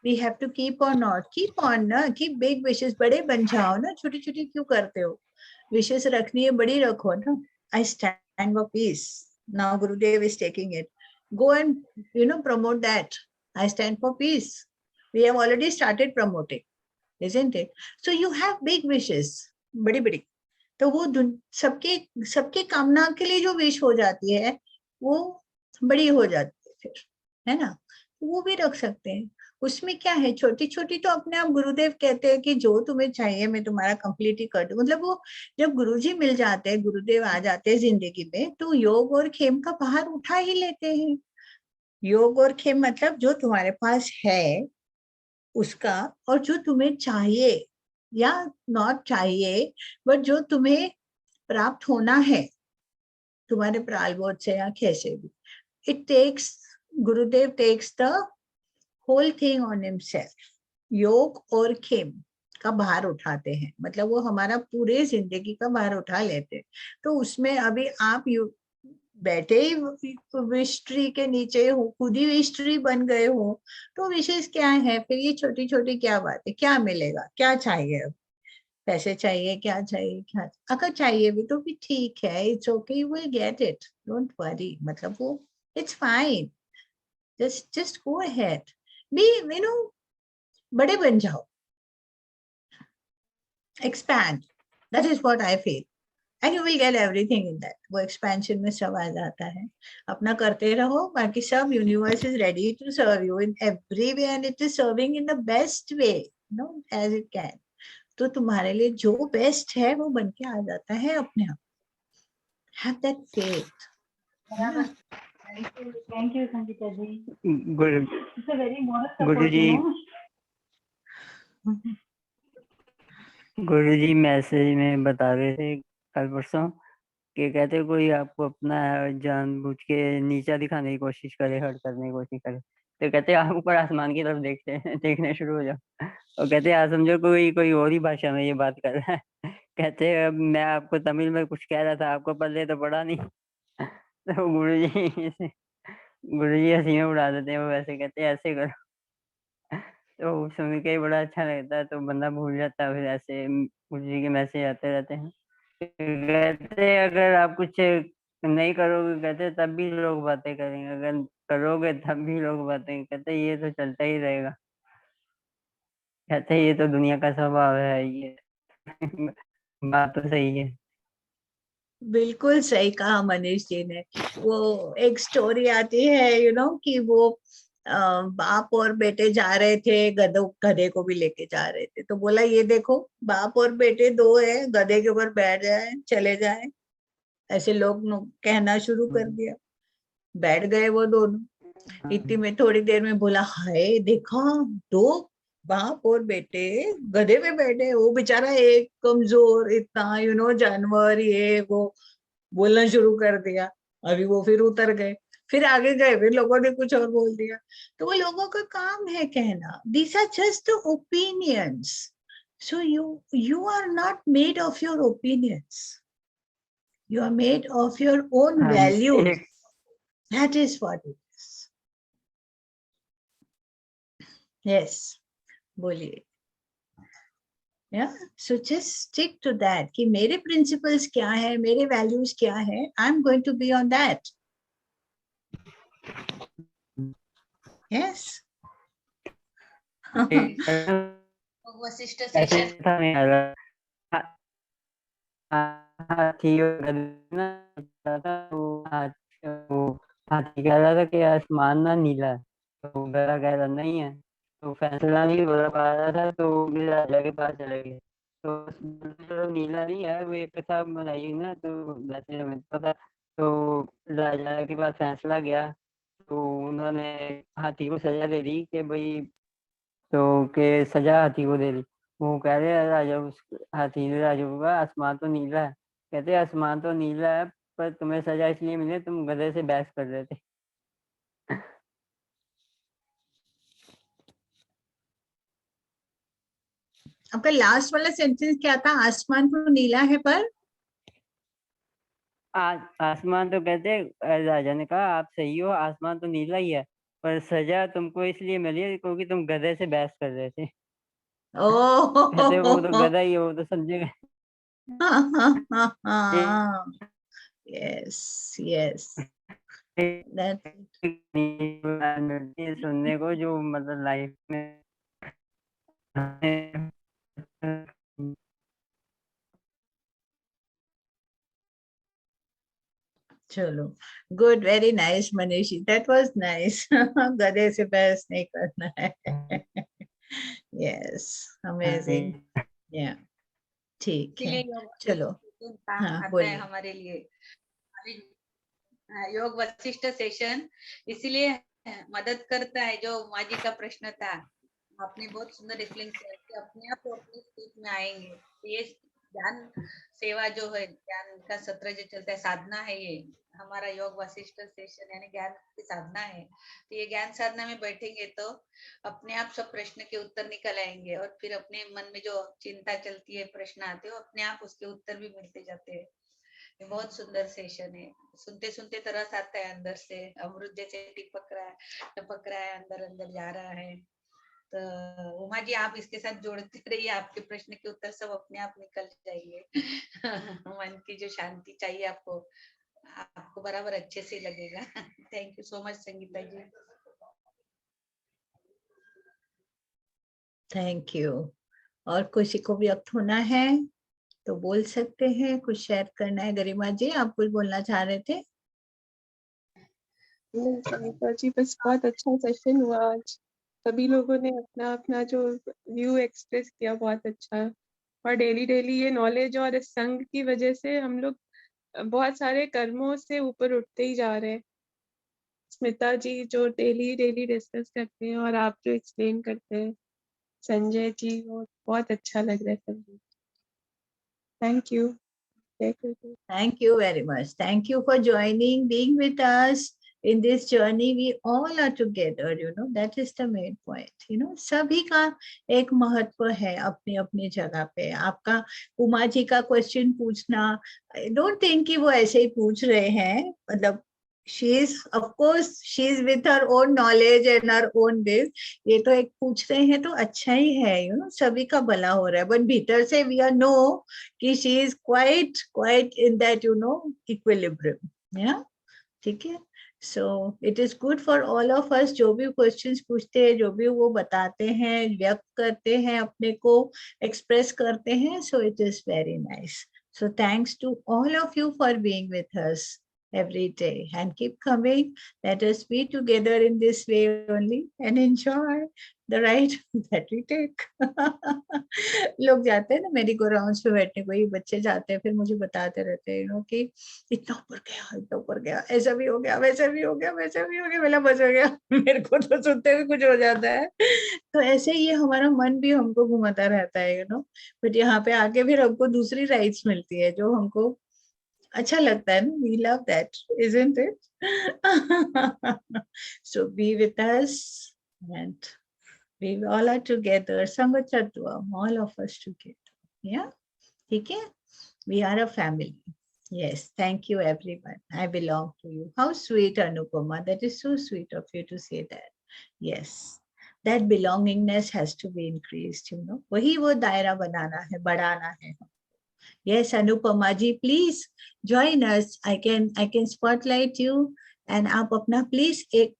B: we have to keep और नॉट कीप ऑन ना, कीप बिग विशेस, बड़े बन जाओ ना, छोटी छोटी क्यों करते हो, विशेस रखनी है बड़ी रखो ना। I stand for piece, now Gurudev is taking it, go and promote that, I stand for peace, we have already started promoting, isn't it। so you have big wishes, बड़ी बड़ी, तो वो सबके सबके कामना के लिए जो विश हो जाती है वो बड़ी हो जाती है फिर, है ना। वो भी रख सकते हैं, उसमें क्या है, छोटी छोटी तो अपने आप गुरुदेव कहते हैं कि जो तुम्हें चाहिए मैं तुम्हारा कंप्लीट ही कर दूं। मतलब वो जब गुरुजी मिल जाते हैं, गुरुदेव आ जाते हैं जिंदगी में, तो योग और खेम का बाहर उठा ही लेते हैं। योग और खेम मतलब जो तुम्हारे पास है उसका, और जो तुम्हें चाहिए या नॉट चाहिए, बट जो तुम्हें प्राप्त होना है तुम्हारे प्रालबोध से या कैसे भी, it takes, Gurudev takes the whole thing on himself. योग और खेम का भार उठाते हैं, मतलब वो हमारा पूरे जिंदगी का भार उठा लेते हैं। तो उसमें अभी आप बैठे ही विश ट्री के नीचे हो, खुद ही विश ट्री बन गए हो, तो विशेष क्या है फिर, ये छोटी छोटी क्या बात है, क्या मिलेगा, क्या चाहिए, अब पैसे चाहिए, क्या चाहिए, क्या अगर चाहिए भी तो भी ठीक है, it's okay, you will get it, don't worry, मतलब वो it's fine, just go ahead, be बड़े बन जाओ, expand, that is what I feel, and you will get everything in that। वो expansion में सब आ जाता है, अपना करते रहो, बाकी सब universe is ready to serve you in every way and it is serving in the best way, as it can। तो तुम्हारे लिए जो बेस्ट है वो बन के आ जाता है अपने आप, have that faith।
I: Thank you Sangeeta ji,
G: Guru
I: it's a very modest
G: Guru
I: approach,
G: ji Guru ji message में बता रहे थे कल परसों कि कहते कोई आपको अपना जानबूझ के नीचा दिखाने की कोशिश करे, हर्ट करने की कोशिश करे, तो कहते आप ऊपर आसमान की तरफ देखने शुरू हो जाओ, और कहते आप समझो कोई और ही भाषा में ये बात कर रहा है। कहते अब मैं आपको तमिल में कुछ कह रहा था, आपको पल्ले तो पड़ा नहीं। तो गुरु जी हंसी में उड़ा देते हैं, वो वैसे कहते हैं ऐसे करो। तो सुन के बड़ा अच्छा लगता है, तो बंदा भूल जाता है, फिर ऐसे गुरु जी के मैसेज आते रहते हैं। कहते अगर आप कुछ नहीं करोगे, कहते तब भी लोग बातें करेंगे, अगर करोगे तब भी लोग बातें, कहते ये तो चलता ही रहेगा, कहते ये तो दुनिया का स्वभाव है ये। बात तो सही है।
B: बिल्कुल सही कहा मनीष जी ने। वो एक स्टोरी आती है कि वो बाप और बेटे जा रहे थे, गधे को भी लेके जा रहे थे, तो बोला ये देखो बाप और बेटे दो है, गधे के ऊपर बैठ जाए चले जाए, ऐसे लोग कहना शुरू कर दिया। बैठ गए वो दोनों। इतनी में थोड़ी देर में बोला हाय देखा, दो बाप और बेटे गधे पे बैठे, वो बेचारा एक कमजोर इतना जानवर ये वो बोलना शुरू कर दिया। अभी वो फिर उतर गए, फिर आगे गए, फिर लोगों ने कुछ और बोल दिया। तो वो लोगों का काम है कहना, these are just the opinions, so you are not made of your opinions, you are made of your own
G: हाँ,
B: values,
G: एक
B: that is what it is. Yes, बोलिए। Yeah, so just stick to that कि मेरे principles क्या है, मेरे values क्या है, I'm going to be on that. Yes.
A: Vashishtha
G: ऐसे
A: सेशन
G: था मेरा। हाथी और गधे ना था, वो हाथी कह रहा था कि आसमान ना नीला है, तो गधा कह रहा नहीं है, तो फैसला नहीं हो पा रहा था, तो वो राजा के पास चले गए। तो चलो नीला नहीं है, वो एक हिसाब बनाइए ना, तो वैसे हमें पता। तो राजा के पास फैसला गया, तो उन्होंने हाथी को सजा दे दी कि भाई, तो के सजा हाथी को दे दी। वो कह रहे हैं राजा, उस हाथी ने राजा को कहा आसमान तो नीला है, कहते आसमान तो नीला है, पर तुम्हें सजा इसलिए मिले तुम गधे से बहस कर रहे थे।
B: आपका लास्ट वाला सेंटेंस क्या था? आसमान तो नीला है पर
G: आसमान तो कहते, राजा ने कहा आप सही हो, आसमान तो नीला ही है, पर सजा तुमको इसलिए मिली है क्योंकि तुम गधे से बहस कर रहे थे। कहते वो तो
B: ओ
G: गधा ही है, वो तो समझेगा।
B: yes, yes, that's
G: मिलती है सुनने को, जो मतलब लाइफ में
B: चलो good, very nice Manishi, that was nice. गधे से बहस नहीं करना है। यस, अमेजिंग, या ठीक है, चलो हाँ
A: आता है
B: बोलिए।
A: हमारे लिए योग वशिष्ठ सेशन इसीलिए मदद करता है। जो माँ जी का प्रश्न था, आपने बहुत सुंदर एक्सप्लेन किया कि अपने आप अपनी स्थिति में आएंगे। ये ज्ञान सेवा जो है, ज्ञान का सत्र जो चलता है, साधना है, ये हमारा योग वशिष्ठ सेशन यानी ज्ञान की साधना है। तो ये ज्ञान साधना में बैठेंगे तो अपने आप सब प्रश्न के उत्तर निकल आएंगे, और फिर अपने मन में जो चिंता चलती है, प्रश्न आते हो, अपने आप उसके उत्तर भी मिलते जाते हैं। ये बहुत सुंदर सेशन है, सुनते सुनते तरस आता है अंदर से, अमृत जैसे टपक रहा है, अंदर अंदर जा रहा है। तो उमा जी आप इसके साथ जोड़ते रहिए, आपके प्रश्न के उत्तर सब अपने आप निकल जाएंगे। मन की जो शांति चाहिए आपको बराबर अच्छे से लगेगा। Thank you so much Sangeeta ji.
B: Thank you. और किसी को व्यक्त होना है तो बोल सकते हैं, कुछ शेयर करना है। गरिमा जी आप कुछ बोलना चाह रहे थे?
H: नहीं संगीता जी, बस बहुत अच्छा सेशन हुआ आज। सभी लोगों ने अपना अपना जो व्यू एक्सप्रेस किया, बहुत अच्छा। और डेली डेली ये नॉलेज और इस संग की वजह से हम लोग बहुत सारे कर्मों से ऊपर उठते ही जा रहे हैं। स्मिता जी जो डेली डेली डिस्कस करते हैं और आप जो एक्सप्लेन करते हैं, संजय जी, वो बहुत अच्छा लग रहा है सब। Thank you.
B: Thank you very much. Thank you for joining, being with us in this journey. We all are together, that is the main point. सभी का एक महत्व है अपनी अपनी जगह पे। आपका उमा जी का क्वेश्चन पूछना, I don't think कि वो ऐसे ही पूछ रहे हैं, मतलब she is, of course, she is with her own knowledge and her own this. ये तो एक पूछ रहे हैं तो अच्छा ही है, you know, सभी का भला हो रहा है, but भीतर से we are know कि she is quite in that, you know, equilibrium. Yeah, ठीक है. So it is good for all of us, जो भी questions पूछते हैं, जो भी वो बताते हैं, व्यक्त करते हैं, अपने को express करते हैं, so it is very nice. So thanks to all of you for being with us every day, and keep coming. Let us be together in this way only and enjoy the ride that we take. लोग जाते हैं ना मेरी गो rounds पे बैठने को, ये बच्चे जाते हैं फिर मुझे बताते रहते हैं, you know, कि इतना ऊपर गया, ऐसा भी हो गया, वैसा भी हो गया, वैसा भी हो गया, मेरा बच हो गया. मेरे को तो सुनते हुए कुछ हो जाता है. तो ऐसे ही हमारा मन भी हमको घुमाता रहता है, you know, बट यहाँ पे आके फिर हमको दूसरी राइड्स मिलती है जो हमको अच्छा लगता है ना. We love that, isn't it? So be with us, and we all are together. Sangha Chatwa, all of us together. Yeah, ठीक है? We are a family. Yes, thank you everyone. I belong to you. How sweet, Anupama. That is so sweet of you to say that. Yes, that belongingness has to be increased, you know. वही वो दायरा बनाना है, बढ़ाना है. Yes, Anupama ji, please join us. I can spotlight you, and आप अपना please एक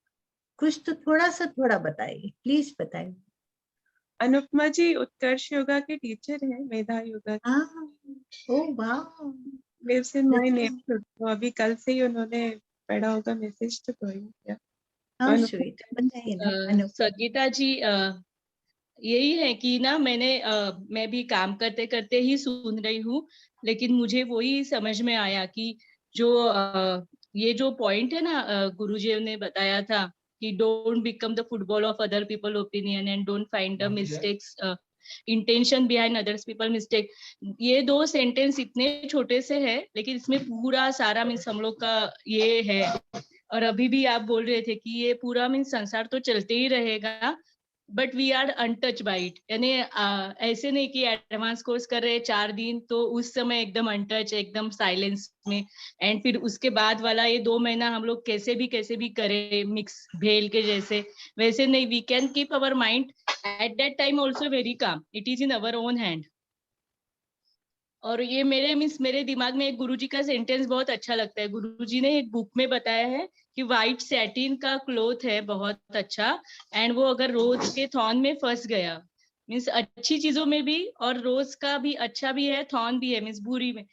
B: कुछ तो थोड़ा बताइए, please बताइए.
H: अनुपमा जी उत्कर्ष योगा के टीचर हैं, मेधा योगा के.
B: Oh wow.
H: Lives in my neighborhood. तो अभी कल से ही उन्होंने पढ़ा होगा मैसेज तो कोई क्या.
B: How sweet. बताइए ना अनुपमा.
J: संगीता जी यही है कि ना मैं भी काम करते करते ही सुन रही हूँ, लेकिन मुझे वही समझ में आया कि जो ये जो पॉइंट है ना गुरुजी ने बताया था कि don't become the football of other people opinion and don't find the mistakes intention behind others people mistake. ये 2 सेंटेंस इतने छोटे से है, लेकिन इसमें पूरा सारा मीन्स हम लोग का ये है. और अभी भी आप बोल रहे थे कि ये पूरा मीन्स संसार तो चलते ही रहेगा, but we are untouch by it. यानी ऐसे नहीं कि एडवांस कोर्स कर रहे 4 दिन तो उस समय एकदम अनटच, एकदम साइलेंस में, एंड फिर उसके बाद वाला ये 2 महीना हम लोग कैसे भी करें मिक्स भेल के जैसे, वैसे नहीं. We can keep our mind at that time also very calm. It is in our own hand. और ये मेरे दिमाग में एक गुरुजी का सेंटेंस बहुत अच्छा लगता है. गुरुजी ने एक बुक में बताया है कि व्हाइट सैटिन का क्लोथ है बहुत अच्छा, एंड वो अगर रोज के थॉर्न में फंस गया, मीन्स अच्छी चीजों में भी, और रोज का भी अच्छा भी है, थॉर्न भी है मीन्स बुरी में,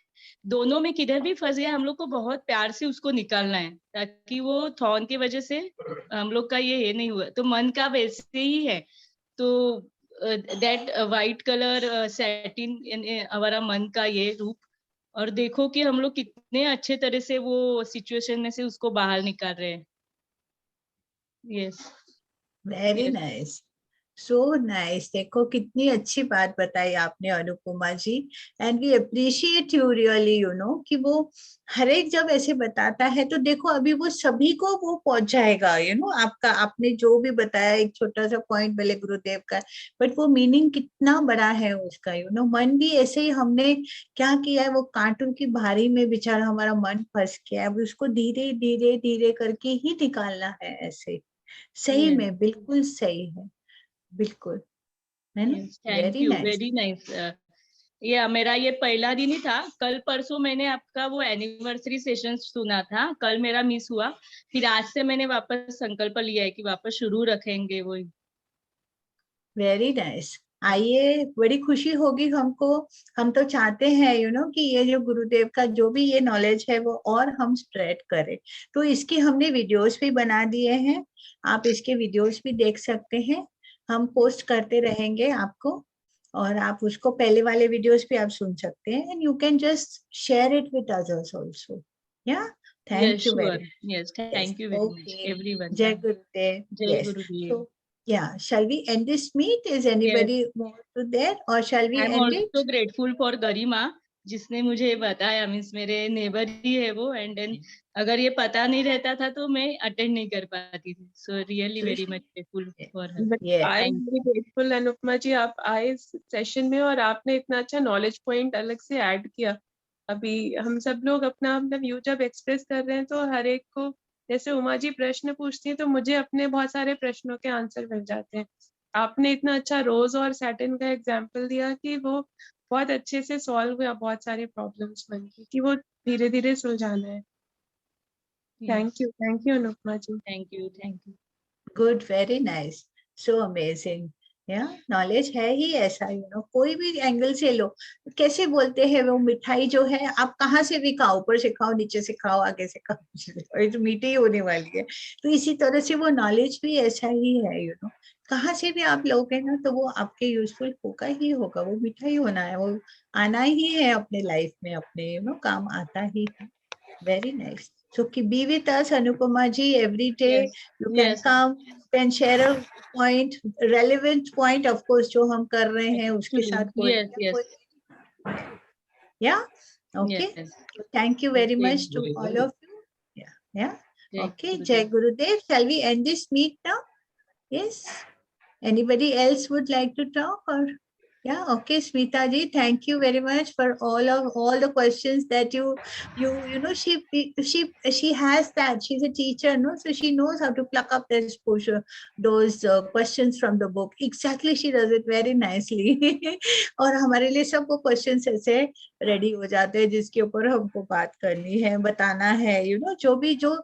J: दोनों में किधर भी फंस गया, हम लोग को बहुत प्यार से उसको निकालना है, ताकि वो थॉर्न की वजह से हम लोग का ये नहीं हुआ. तो मन का वैसे ही है. तो that white color satin in हमारा मन का ये रूप, और देखो कि हम लोग कितने अच्छे तरह से वो सिचुएशन में से उसको बाहर निकाल रहे हैं. Yes.
B: Very nice. So nice. देखो कितनी अच्छी बात बताई आपने अनुपमा जी. And we appreciate you really, you know, कि वो हर एक जब ऐसे बताता है तो देखो अभी वो सभी को वो पहुंच जाएगा, you know, आपने जो भी बताया एक छोटा सा पॉइंट भले गुरुदेव का, बट वो मीनिंग कितना बड़ा है उसका, you know. मन भी ऐसे ही हमने क्या किया है, वो कांटों की भारी में बेचारा हमारा मन फंस गया है, अब उसको धीरे धीरे धीरे करके ही निकालना है ऐसे. सही में बिल्कुल सही है, बिल्कुल, है ना.
J: Thank you, very nice. ये मेरा ये पहला दिन ही था. कल परसों मैंने आपका वो एनिवर्सरी सेशन सुना था, कल मेरा मिस हुआ. फिर आज से मैंने वापस संकल्प लिया है कि वापस शुरू रखेंगे वो.
B: Very nice. आइए, बड़ी खुशी होगी हमको. हम तो चाहते हैं, यू नो, कि ये जो गुरुदेव का जो भी ये नॉलेज है वो और हम स्प्रेड करें. तो इसकी हमने वीडियोस भी बना दिए हैं, आप इसके वीडियोस भी देख सकते हैं. हम पोस्ट करते रहेंगे आपको, और आप उसको पहले वाले वीडियोस भी आप सुन सकते हैं. And you can just share it with others also. या thank you very much.
J: Yes, thank you very much everyone.
B: जय गुरुदेव.
J: जय गुरुदेव.
B: So, yeah, shall we end this meet? Is anybody more to there, or shall we
J: I'm
B: end it?
J: also grateful for गरिमा, जिसने मुझे बताया. Means मेरे neighbour ही है वो, and then अगर ये पता नहीं रहता था तो मैं अटेंड नहीं कर पाती थी. So really very much grateful for her.
H: I am very grateful Anupama ji, आप आए इस सेशन में और आपने इतना अच्छा नॉलेज पॉइंट अलग से ऐड किया. अभी हम सब लोग अपना व्यू जब एक्सप्रेस कर रहे हैं तो हर एक को जैसे उमा जी प्रश्न पूछती हैं तो मुझे अपने बहुत सारे प्रश्नों के आंसर मिल जाते हैं। आपने इतना अच्छा रोज और सैटर्न का एग्जाम्पल दिया कि वो बहुत अच्छे से सॉल्व हुआ, बहुत सारे प्रॉब्लम्स बन गई कि वो धीरे धीरे सुलझाना है। Thank you Anupama ji.
J: Thank you, thank you.
B: Good, very nice, so amazing. या नॉलेज है ही ऐसा, कोई भी एंगल से लो। कैसे बोलते हैं वो मिठाई जो है, आप कहाँ से भी खाओ, ऊपर से खाओ, नीचे से खाओ, आगे से खाओ, पीछे से खाओ, ये तो मीठी ही होने वाली है। तो इसी तरह से वो नॉलेज भी ऐसा ही है, कहाँ से भी आप लोगे ना तो वो आपके यूजफुल होगा ही होगा, वो मीठा ही होना है, वो आना ही है अपने लाइफ में, अपने काम आता ही है। Very nice. So be with us, Anupama ji, every day.
J: Yes,
B: You can
J: yes,
B: come, can share a point, relevant point, of course, जो हम कर रहे हैं उसके साथ कोई
J: yes, yes,
B: yeah, okay.
J: yes.
B: Thank you very
J: Okay.
B: much to all of you. Yeah.
J: Jai
B: Okay.
J: Gurudev.
B: Jai Gurudev. Shall we end this meet now? Yes. Anybody else would like to talk or? Yeah, okay, Smita ji, thank you very much for all the questions that you know, she has that, she's a teacher, no, so she knows how to pluck up those questions from the book. Exactly, she does it very nicely. और हमारे लिए सब वो questions ऐसे ready हो जाते हैं जिसके ऊपर हमको बात करनी है, बताना है, जो भी जो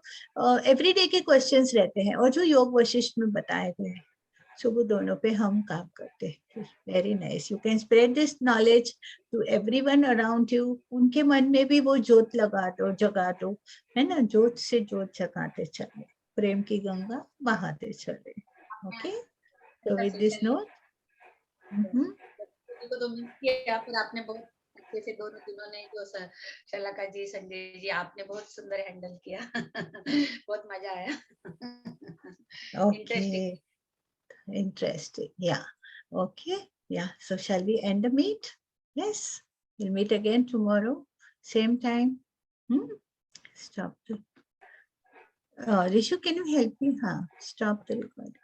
B: everyday के questions रहते हैं और जो योग वशिष्ठ में बताए गए हैं, so वो दोनों पे हम काम करते हैं। Very nice. You can spread this knowledge to everyone around you. उनके मन में भी वो ज्योत लगा दो, जगा दो, है ना, ज्योत से ज्योत जगाते चले, प्रेम की गंगा बहाते चले। Okay? So with this note,
K: को तो मिस किया, फिर आपने बहुत अच्छे से दोनों तीनों ने, जो शलाका जी, संजय जी, आपने बहुत सुंदर हैंडल किया। बहुत मजा आया।
B: okay, interesting. Yeah. Okay. Yeah. So shall we end the meet? Yes. We'll meet again tomorrow, same time. Stop the. Rishu, can you help me? Stop the recording.